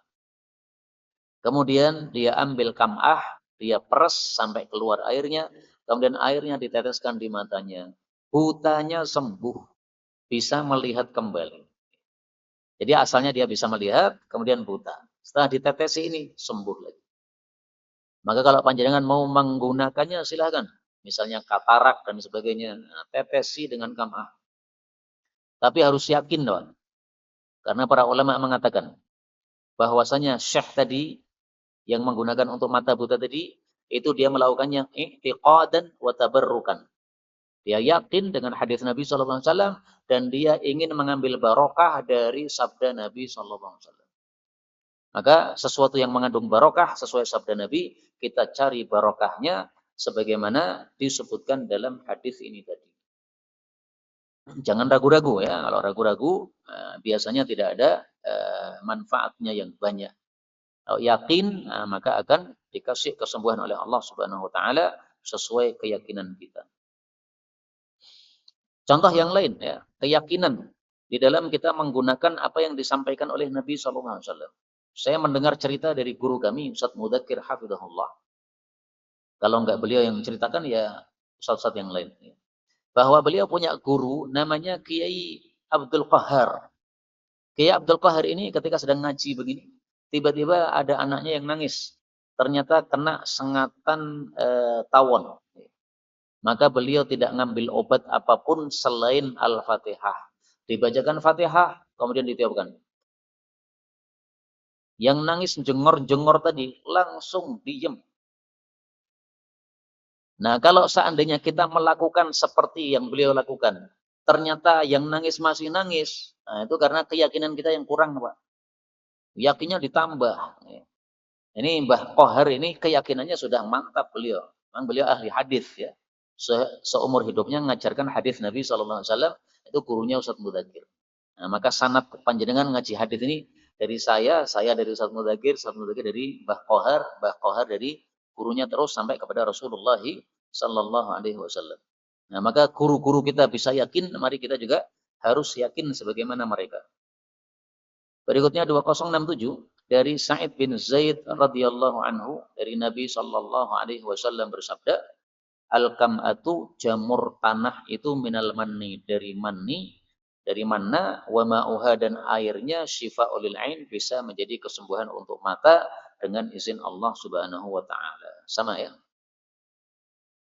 Kemudian dia ambil kam'ah, dia peres sampai keluar airnya, kemudian airnya diteteskan di matanya. Butanya sembuh, bisa melihat kembali. Jadi asalnya dia bisa melihat, kemudian buta. Setelah ditetesi ini, sembuh lagi. Maka kalau panjenengan mau menggunakannya, silahkan. Misalnya katarak dan sebagainya, nah, tetesi dengan kam'ah. Tapi harus yakin, Tuan. Karena para ulama mengatakan, bahwasanya syekh tadi, yang menggunakan untuk mata buta tadi, itu dia melakukannya i'tiqadan wa tabarrukan. Dia yakin dengan hadis Nabi SAW dan dia ingin mengambil barokah dari sabda Nabi SAW. Maka sesuatu yang mengandung barokah sesuai sabda Nabi, kita cari barokahnya sebagaimana disebutkan dalam hadis ini tadi. Jangan ragu-ragu ya, kalau ragu-ragu biasanya tidak ada manfaatnya yang banyak. Kalau yakin, maka akan dikasih kesembuhan oleh Allah Subhanahu wa taala sesuai keyakinan kita. Contoh yang lain ya, keyakinan di dalam kita menggunakan apa yang disampaikan oleh Nabi SAW. Saya mendengar cerita dari guru kami, Ustaz Mudzakkir hafizahullah. Kalau enggak beliau yang menceritakan ya ustaz-ustaz yang lain. Bahwa beliau punya guru namanya Kiai Abdul Qahar. Kiai Abdul Qahar ini ketika sedang ngaji begini, tiba-tiba ada anaknya yang nangis. Ternyata kena sengatan tawon. Maka beliau tidak ngambil obat apapun selain Al-Fatihah. Dibacakan Fatihah, kemudian ditiupkan. Yang nangis jengor-jengor tadi langsung diem. Nah, kalau seandainya kita melakukan seperti yang beliau lakukan, ternyata yang nangis masih nangis, nah itu karena keyakinan kita yang kurang, Pak. Yakinnya ditambah. Ini Mbah Kohar ini keyakinannya sudah mantap beliau. Memang beliau ahli hadis ya. Seumur hidupnya mengajarkan hadis Nabi SAW, itu gurunya Ustaz Mudzakkir. Nah, maka sanad panjenengan ngaji hadis ini dari saya dari Ustaz Mudzakkir dari Mbah Kohar dari gurunya terus sampai kepada Rasulullah sallallahu alaihi wasallam. Nah, maka guru-guru kita bisa yakin, mari kita juga harus yakin sebagaimana mereka. Berikutnya 2067 dari Sa'id bin Zaid radhiyallahu anhu dari Nabi sallallahu alaihi wasallam bersabda, al-kam'atu jamur tanah itu minal manni dari manna wa ma'uha dan airnya syifa'ul lil ain bisa menjadi kesembuhan untuk mata dengan izin Allah Subhanahu wa taala. Sama ya.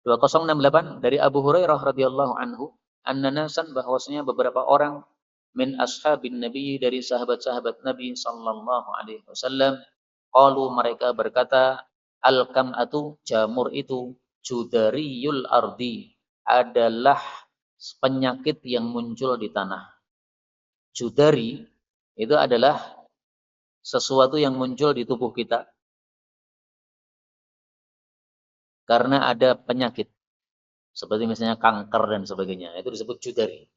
2068 dari Abu Hurairah radhiyallahu anhu, annasan bahwasanya beberapa orang min ashabin Nabi dari sahabat-sahabat Nabi sallallahu alaihi wasallam qalu mereka berkata al-kam'atu jamur itu judariyul ardi adalah penyakit yang muncul di tanah. Judari itu adalah sesuatu yang muncul di tubuh kita karena ada penyakit seperti misalnya kanker dan sebagainya, itu disebut judari.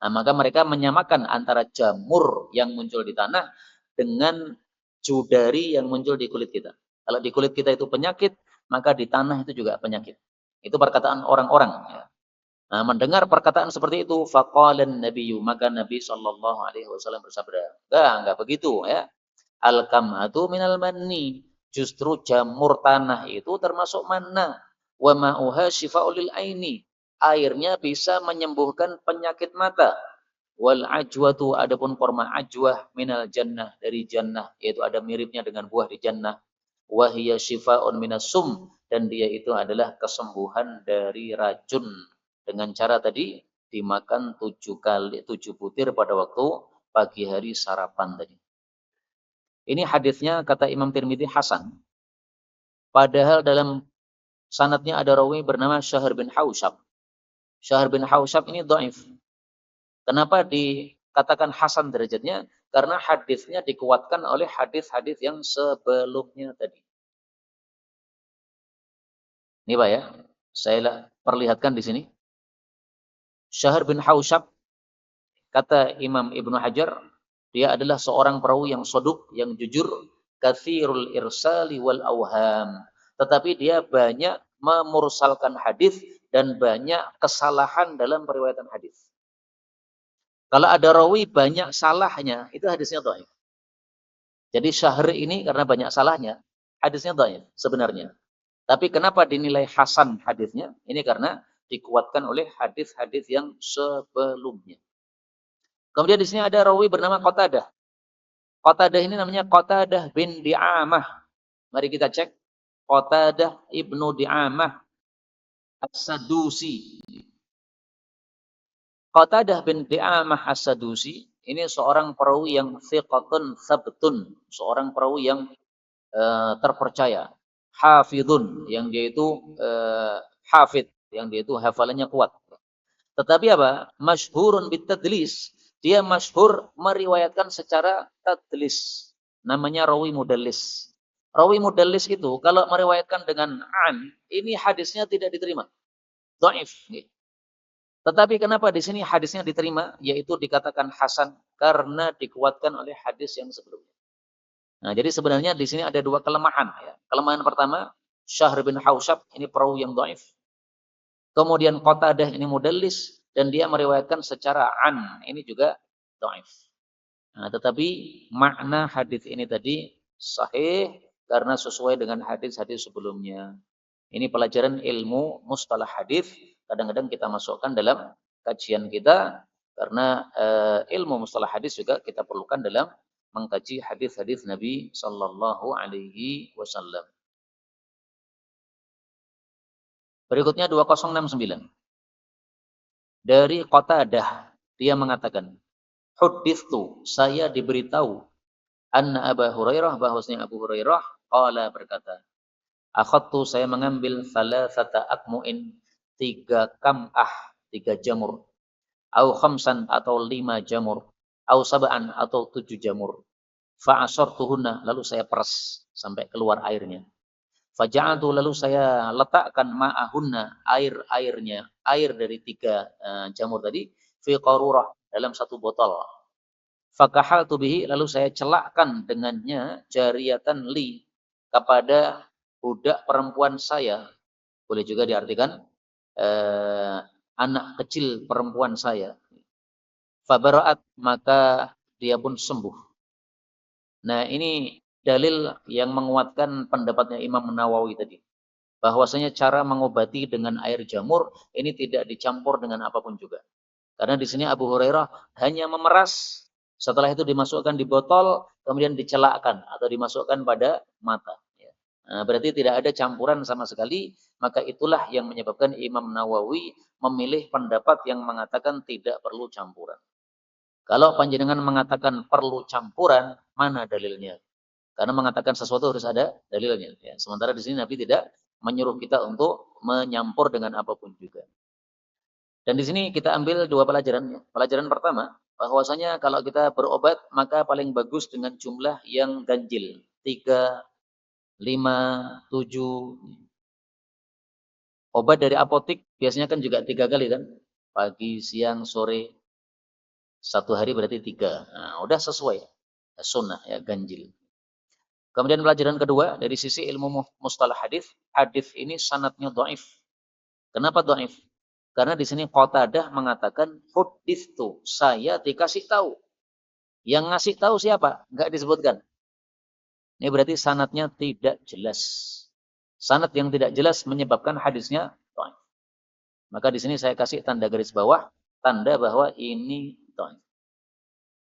Nah, maka mereka menyamakan antara jamur yang muncul di tanah dengan judari yang muncul di kulit kita. Kalau di kulit kita itu penyakit, maka di tanah itu juga penyakit. Itu perkataan orang-orang. Ya. Nah, mendengar perkataan seperti itu, faqalan nabiyyu, maka Nabi sallallahu alaihi wasallam bersabda, enggak begitu ya. Al-kam'atu minal manni. Justru jamur tanah itu termasuk manna. Wa ma'uha syifa'ul lil aini. Airnya bisa menyembuhkan penyakit mata. Wal ajwatu adapun kurma ajwah minal jannah dari jannah, yaitu ada miripnya dengan buah di jannah. Wa hiya syifa'un minas sum dan dia itu adalah kesembuhan dari racun dengan cara tadi dimakan 7 butir pada waktu pagi hari sarapan tadi. Ini hadisnya kata Imam Tirmidzi hasan. Padahal dalam sanadnya ada rawi bernama Syahr bin Hausyab. Syahr bin Hausyab ini dhaif. Kenapa dikatakan hasan derajatnya? Karena hadisnya dikuatkan oleh hadis-hadis yang sebelumnya tadi. Ini Pak ya, saya perlihatkan di sini. Syahr bin Hausyab, kata Imam Ibnu Hajar, dia adalah seorang perawi yang soduk, yang jujur, kathirul irsali wal awham. Tetapi dia banyak memursalkan hadis dan banyak kesalahan dalam periwayatan hadis. Kalau ada rawi banyak salahnya, itu hadisnya dhaif. Jadi Syahr ini karena banyak salahnya, hadisnya dhaif sebenarnya. Tapi kenapa dinilai hasan hadisnya? Ini karena dikuatkan oleh hadis-hadis yang sebelumnya. Kemudian di sini ada rawi bernama Qatadah. Qatadah ini namanya Qatadah bin Di'amah. Mari kita cek. Qatadah ibnu Di'amah As-Sadusi. Qatadah bin Di'amah As-Sadusi ini seorang perawi yang thiqatun sabtun, seorang perawi yang terpercaya, hafidun, yang dia itu hafid, yang dia itu hafalannya kuat. Tetapi apa? Masyhurun bitadlis. Dia masyhur meriwayatkan secara tadlis. Namanya rawi mudallis. Rawi mudallis itu kalau meriwayatkan dengan an, ini hadisnya tidak diterima. Dhaif. Tetapi kenapa di sini hadisnya diterima, yaitu dikatakan hasan karena dikuatkan oleh hadis yang sebelumnya. Nah, jadi sebenarnya di sini ada dua kelemahan. Ya. Kelemahan pertama, Syahr bin Hausyab ini perawi yang dhaif. Kemudian Qatadah ini mudallis dan dia meriwayatkan secara an, ini juga dhaif. Nah, tetapi makna hadis ini tadi sahih karena sesuai dengan hadis-hadis sebelumnya. Ini pelajaran ilmu mustalah hadis. Kadang-kadang kita masukkan dalam kajian kita karena ilmu mustalah hadis juga kita perlukan dalam mengkaji hadis-hadis Nabi sallallahu alaihi wasallam. Berikutnya 2069. Dari Qatadah dia mengatakan, "Hudditsu, saya diberitahu anna Abu Hurairah, bahwasanya Abu Hurairah qala berkata, akhadtu, saya mengambil thalathata akmu'in, 3 kam'ah, 3 jamur, au khamsan atau 5 jamur, au sab'an atau 7 jamur. Fa'asartuhunna, lalu saya peras sampai keluar airnya. Faja'altu, lalu saya letakkan ma'ahunna, air-airnya, air dari 3 jamur tadi, fi qarurah, dalam satu botol. Fakahaltu bihi, lalu saya celakkan dengannya jariyatan li, kepada budak perempuan saya. Boleh juga diartikan anak kecil perempuan saya. Fabara'at, maka dia pun sembuh. Nah, ini dalil yang menguatkan pendapatnya Imam Nawawi tadi. Bahwasanya cara mengobati dengan air jamur ini tidak dicampur dengan apapun juga. Karena di sini Abu Hurairah hanya memeras, setelah itu dimasukkan di botol, kemudian dicelakkan atau dimasukkan pada mata. Nah, berarti tidak ada campuran sama sekali, maka itulah yang menyebabkan Imam Nawawi memilih pendapat yang mengatakan tidak perlu campuran. Kalau panjenengan mengatakan perlu campuran, mana dalilnya? Karena mengatakan sesuatu harus ada dalilnya. Ya. Sementara di sini Nabi tidak menyuruh kita untuk menyampur dengan apapun juga. Dan di sini kita ambil dua pelajaran. Pelajaran pertama, bahwasanya kalau kita berobat, maka paling bagus dengan jumlah yang ganjil. 3, 5, 7. Obat dari apotik biasanya kan juga 3 kali kan. Pagi, siang, sore. 1 hari berarti 3. Nah, udah sesuai. Sunnah ya, ganjil. Kemudian pelajaran kedua, dari sisi ilmu mustalah hadis, hadis ini sanadnya dhaif. Kenapa dhaif? Karena di sini Qatadah mengatakan hudditsu, saya dikasih tahu. Yang ngasih tahu siapa? Enggak disebutkan. Ini berarti sanadnya tidak jelas. Sanad yang tidak jelas menyebabkan hadisnya dhaif. Maka di sini saya kasih tanda garis bawah, tanda bahwa ini dhaif.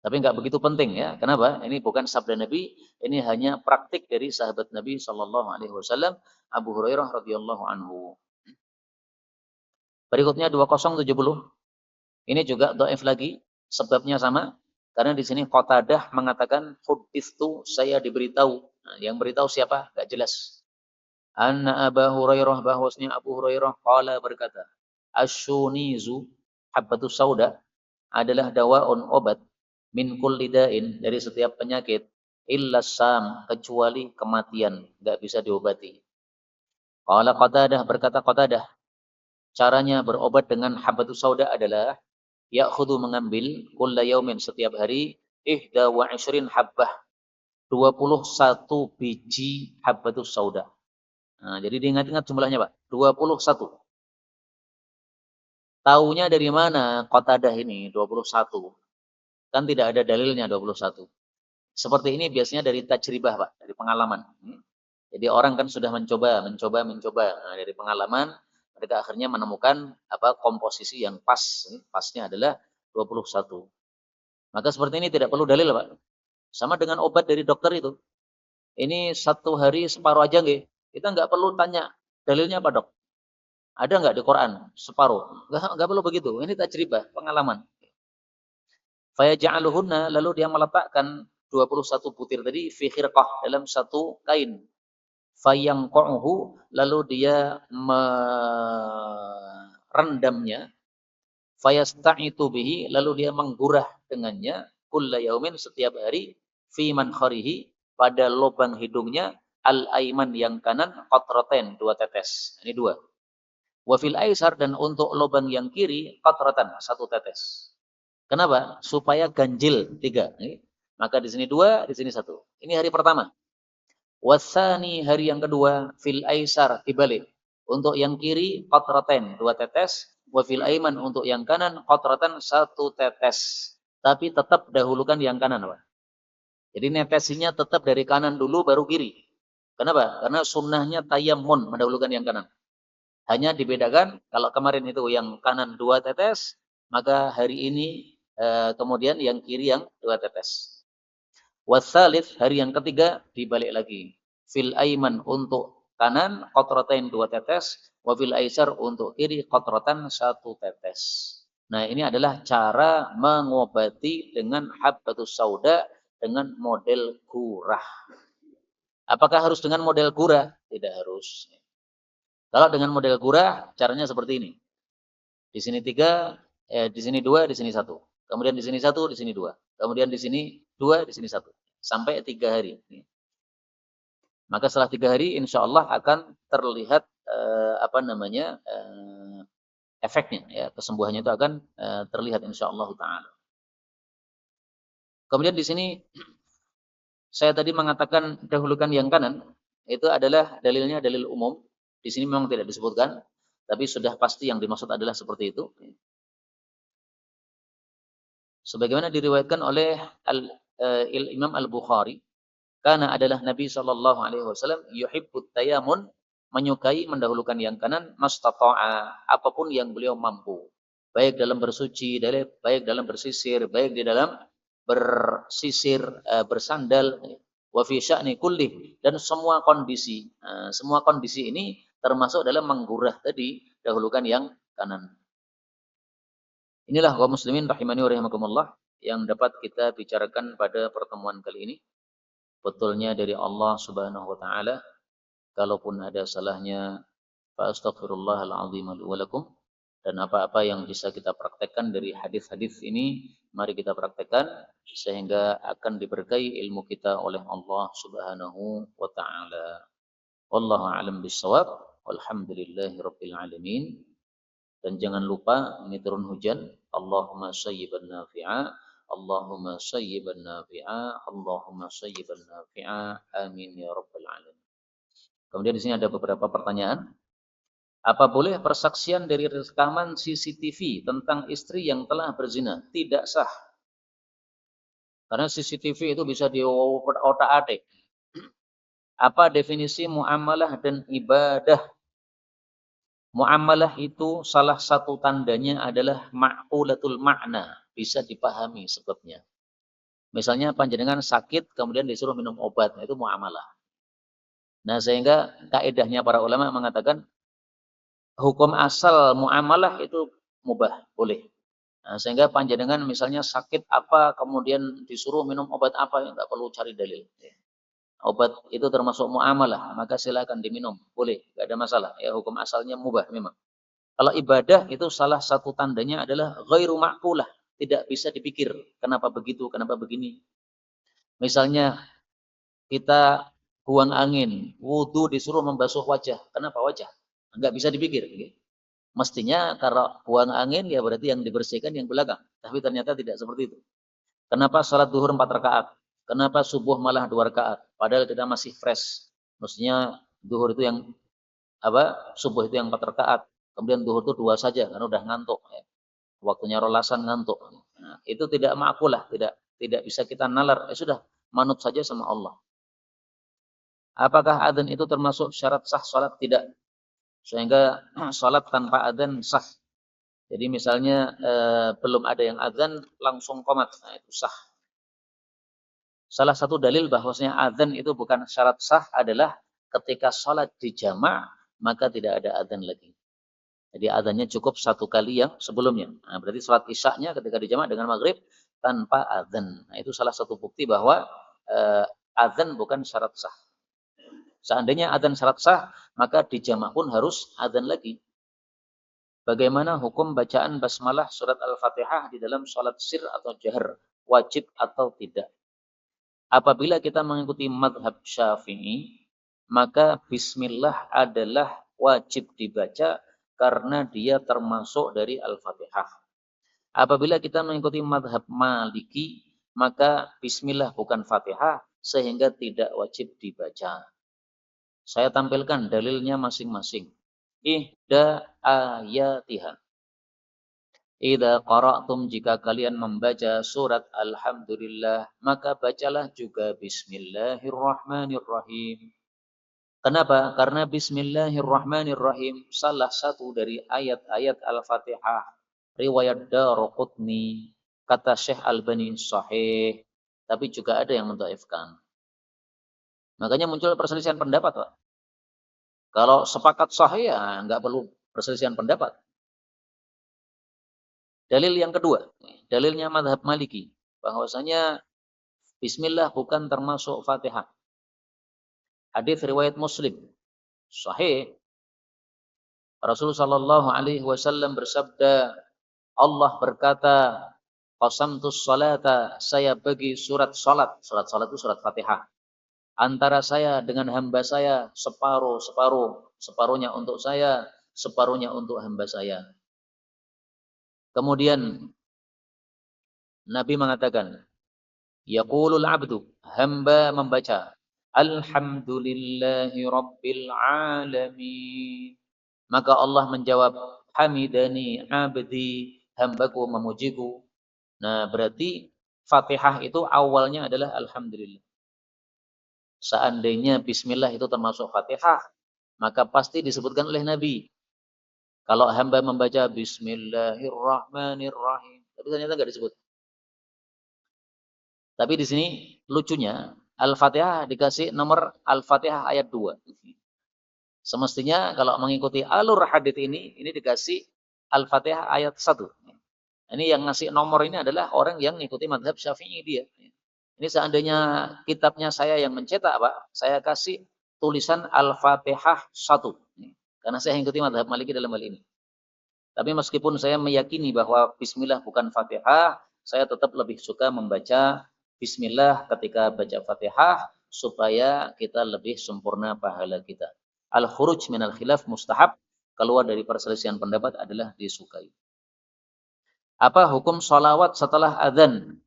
Tapi enggak begitu penting ya. Kenapa? Ini bukan sabda Nabi, ini hanya praktik dari sahabat Nabi sallallahu alaihi wasallam, Abu Hurairah radhiyallahu anhu. Berikutnya 2070. Ini juga dhaif lagi, sebabnya sama. Karena di sini Qatadah mengatakan hudditsu, saya diberitahu. Nah, yang beritahu siapa? Enggak jelas. Anna Abu Hurairah, bahwasanya Abu Hurairah qala berkata. Asyunizu habbatus sauda adalah dawaun obat min kulli da'in dari setiap penyakit illa sam kecuali kematian, enggak bisa diobati. Qala Qatadah berkata Qatadah, caranya berobat dengan habbatus sauda adalah ya'khudhu mengambil kulla yaumin setiap hari ihda wa ishrin habbah 21 biji habbatus sauda. Nah, jadi diingat-ingat jumlahnya, Pak. 21. Taunya dari mana Qatadah ini 21? Kan tidak ada dalilnya 21. Seperti ini biasanya dari tajribah, Pak, dari pengalaman. Jadi orang kan sudah mencoba. Nah, dari pengalaman mereka akhirnya menemukan komposisi yang pas. Pasnya adalah 21. Maka seperti ini tidak perlu dalil, Pak. Sama dengan obat dari dokter itu. Ini 1 hari separuh aja nggih. Kita nggak perlu tanya dalilnya apa, Dok. Ada nggak di Quran separuh? Nggak perlu begitu. Ini tajribah, pengalaman. Fayaj'aluhunna, lalu dia meletakkan 21 butir tadi fi khirqah, dalam satu kain. Fayanqa'uhu, lalu dia merendamnya. Fayasta'itu bihi, lalu dia menggurah dengannya kulla yaumin setiap hari fi mankharihi, pada lubang hidungnya al-aiman yang kanan qatratain 2 tetes. Ini 2. Wa fil aisar, dan untuk lubang yang kiri qatratan 1 tetes. Kenapa? Supaya ganjil 3. Maka di sini 2, di sini 1. Ini hari pertama. Wasani, hari yang kedua, fil aisar, dibalik. Untuk yang kiri qatratain 2 tetes, wa fil aiman, untuk yang kanan qatratan 1 tetes. Tapi tetap dahulukan yang kanan, Pak. Jadi netesinya tetap dari kanan dulu baru kiri. Kenapa? Karena sunnahnya tayammun, mendahulukan yang kanan. Hanya dibedakan kalau kemarin itu yang kanan 2 tetes, maka hari ini kemudian yang kiri yang 2 tetes. Wasalif, hari yang ketiga dibalik lagi. Fil aiman, untuk kanan qatratain 2 tetes, wa fil aisar, untuk kiri qatratan 1 tetes. Nah, ini adalah cara mengobati dengan habbatus sauda dengan model gurah. Apakah harus dengan model gurah? Tidak harus. Kalau dengan model gurah, caranya seperti ini. Di sini 3, di sini 2, di sini 1. Kemudian di sini 1, di sini 2. Kemudian di sini 2, di sini 1. Sampai 3 hari. Maka setelah 3 hari, insya Allah akan terlihat efeknya. Ya, kesembuhannya itu akan terlihat insya Allah Ta'ala. Kemudian di sini, saya tadi mengatakan dahulukan yang kanan, itu adalah dalilnya dalil umum. Di sini memang tidak disebutkan, tapi sudah pasti yang dimaksud adalah seperti itu. Sebagaimana diriwayatkan oleh Imam Al-Bukhari, karena adalah Nabi Shallallahu Alaihi Wasallam yuhibbut tayamun, menyukai mendahulukan yang kanan, mastata'a, apapun yang beliau mampu, baik dalam bersuci, baik dalam bersisir, baik di dalam bersisir, bersandal, wa fi sya'ni kulli, dan semua kondisi. Semua kondisi ini termasuk dalam menggurah tadi, dahulukan yang kanan. Inilah kaum muslimin rahimani wa rahimakumullah yang dapat kita bicarakan pada pertemuan kali ini. Betulnya dari Allah Subhanahu wa taala. Kalaupun ada salahnya, fa astaghfirullahal azim li wa lakum. Dan apa-apa yang bisa kita praktekkan dari hadis-hadis ini, mari kita praktekkan sehingga akan diberkahi ilmu kita oleh Allah Subhanahu wa taala. Wallahu a'lam bissawab. Walhamdulillahirabbil alamin. Dan jangan lupa ini turun hujan. Allahumma sayyiban nafi'a. Allahumma sayyiban nafi'a. Allahumma sayyiban nafi'a. Amin ya rabbal alamin. Kemudian di sini ada beberapa pertanyaan. Apa boleh persaksian dari rekaman CCTV tentang istri yang telah berzina? Tidak sah. Karena CCTV itu bisa diotak-atik. Apa definisi muamalah dan ibadah? Muamalah itu salah satu tandanya adalah ma'qulatul makna, bisa dipahami sebabnya. Misalnya panjenengan sakit kemudian disuruh minum obat, itu muamalah. Nah, sehingga kaedahnya para ulama mengatakan hukum asal muamalah itu mubah, boleh. Nah, sehingga panjenengan misalnya sakit apa kemudian disuruh minum obat apa, enggak perlu cari dalil. Obat itu termasuk muamalah, maka silakan diminum, boleh, enggak ada masalah. Ya, hukum asalnya mubah memang. Kalau ibadah itu salah satu tandanya adalah ghairu ma'qulah, tidak bisa dipikir. Kenapa begitu, kenapa begini. Misalnya kita buang angin, wudu disuruh membasuh wajah. Kenapa wajah? Enggak bisa dipikir. Mestinya kalau buang angin ya berarti yang dibersihkan yang belakang. Tapi ternyata tidak seperti itu. Kenapa salat duhur 4 rakaat? Kenapa subuh malah 2 rakaat? Padahal kita masih fresh. Mestinya duhur itu yang subuh itu yang 4 rakaat. Kemudian duhur itu 2 saja karena udah ngantuk. Ya. Waktunya rolasan ngantuk. Nah, itu tidak ma'kulah, tidak bisa kita nalar. Sudah manut saja sama Allah. Apakah adzan itu termasuk syarat sah salat? Tidak. Sehingga salat tanpa adzan sah. Jadi misalnya belum ada yang adzan langsung qomat, nah itu sah. Salah satu dalil bahwasanya adzan itu bukan syarat sah adalah ketika salat di jama' maka tidak ada adzan lagi. Jadi adzannya cukup 1 kali yang sebelumnya. Nah, berarti salat isya-nya ketika di jama' dengan maghrib tanpa adzan. Nah, itu salah satu bukti bahwa adzan bukan syarat sah. Seandainya adzan syarat sah, maka di jama' pun harus adzan lagi. Bagaimana hukum bacaan basmalah surat Al-Fatihah di dalam salat sir atau jahar? Wajib atau tidak? Apabila kita mengikuti madhab Syafi'i, maka bismillah adalah wajib dibaca karena dia termasuk dari Al-Fatihah. Apabila kita mengikuti madhab Maliki, maka bismillah bukan Fatihah sehingga tidak wajib dibaca. Saya tampilkan dalilnya masing-masing. Ihda ayatiha. Idza qara'tum, jika kalian membaca surat Alhamdulillah, maka bacalah juga Bismillahirrahmanirrahim. Kenapa? Karena Bismillahirrahmanirrahim salah satu dari ayat-ayat Al-Fatihah. Riwayat Daraqutni, kata Syekh Albani sahih, tapi juga ada yang mendhaifkan. Makanya muncul perselisihan pendapat, Pak. Kalau sepakat sahih ya enggak perlu perselisihan pendapat. Dalil yang kedua, dalilnya mazhab Maliki, bahwasanya bismillah bukan termasuk Fatihah. Hadis riwayat Muslim, sahih. Rasulullah sallallahu alaihi wasallam bersabda, Allah berkata, qasamtus salata, saya bagi surat salat. Surat salat itu surat Fatihah. Antara saya dengan hamba saya separuh-separuh, separuhnya untuk saya, separuhnya untuk hamba saya. Kemudian Nabi mengatakan, yaqulul abdu, hamba membaca, alhamdulillahi rabbil alamin. Maka Allah menjawab, hamidani abdi, hambaku memujiku. Nah, berarti Fatihah itu awalnya adalah alhamdulillah. Seandainya bismillah itu termasuk Fatihah, maka pasti disebutkan oleh Nabi. Kalau hamba membaca bismillahirrahmanirrahim, tapi ternyata enggak disebut. Tapi di sini lucunya, Al-Fatihah dikasih nomor Al-Fatihah ayat 2. Semestinya kalau mengikuti alur hadits ini dikasih Al-Fatihah ayat 1. Ini yang ngasih nomor ini adalah orang yang mengikuti mazhab Syafi'i dia. Ini seandainya kitabnya saya yang mencetak, Pak, saya kasih tulisan Al-Fatihah 1. Karena saya mengikuti mazhab Maliki dalam hal ini. Tapi meskipun saya meyakini bahwa bismillah bukan Fatihah, saya tetap lebih suka membaca bismillah ketika baca Fatihah supaya kita lebih sempurna pahala kita. Al-khuruj minal khilaf mustahab, keluar dari perselisihan pendapat adalah disukai. Apa hukum sholawat setelah adzan?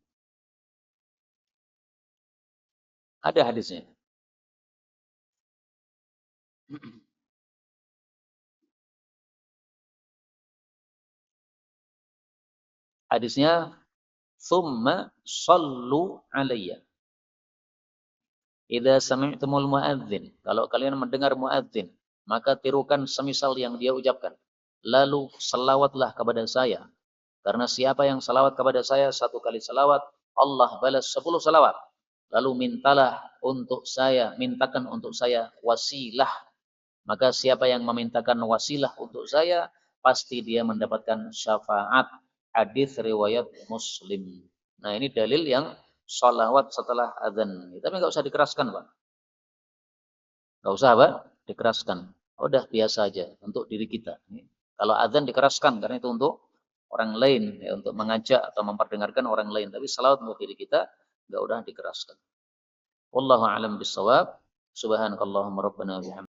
Ada hadisnya. Hadisnya, thumma sallu alayya. Idza sami'tumul muadzin, kalau kalian mendengar muadzin, maka tirukan semisal yang dia ucapkan. Lalu selawatlah kepada saya. Karena siapa yang selawat kepada saya 1 kali selawat, Allah balas 10 selawat. Lalu mintalah untuk saya, mintakan untuk saya wasilah. Maka siapa yang memintakan wasilah untuk saya, pasti dia mendapatkan syafaat. Hadis riwayat Muslim. Nah, ini dalil yang sholawat setelah adzan. Tapi nggak usah dikeraskan, Pak. Nggak usah, Pak, dikeraskan. Udah biasa aja untuk diri kita. Kalau adzan dikeraskan karena itu untuk orang lain, ya, untuk mengajak atau memperdengarkan orang lain. Tapi salawat untuk diri kita enggak udah dikeraskan. Wallahu a'lam bissawab. Subhanakallahumma rabbana wa bihamdika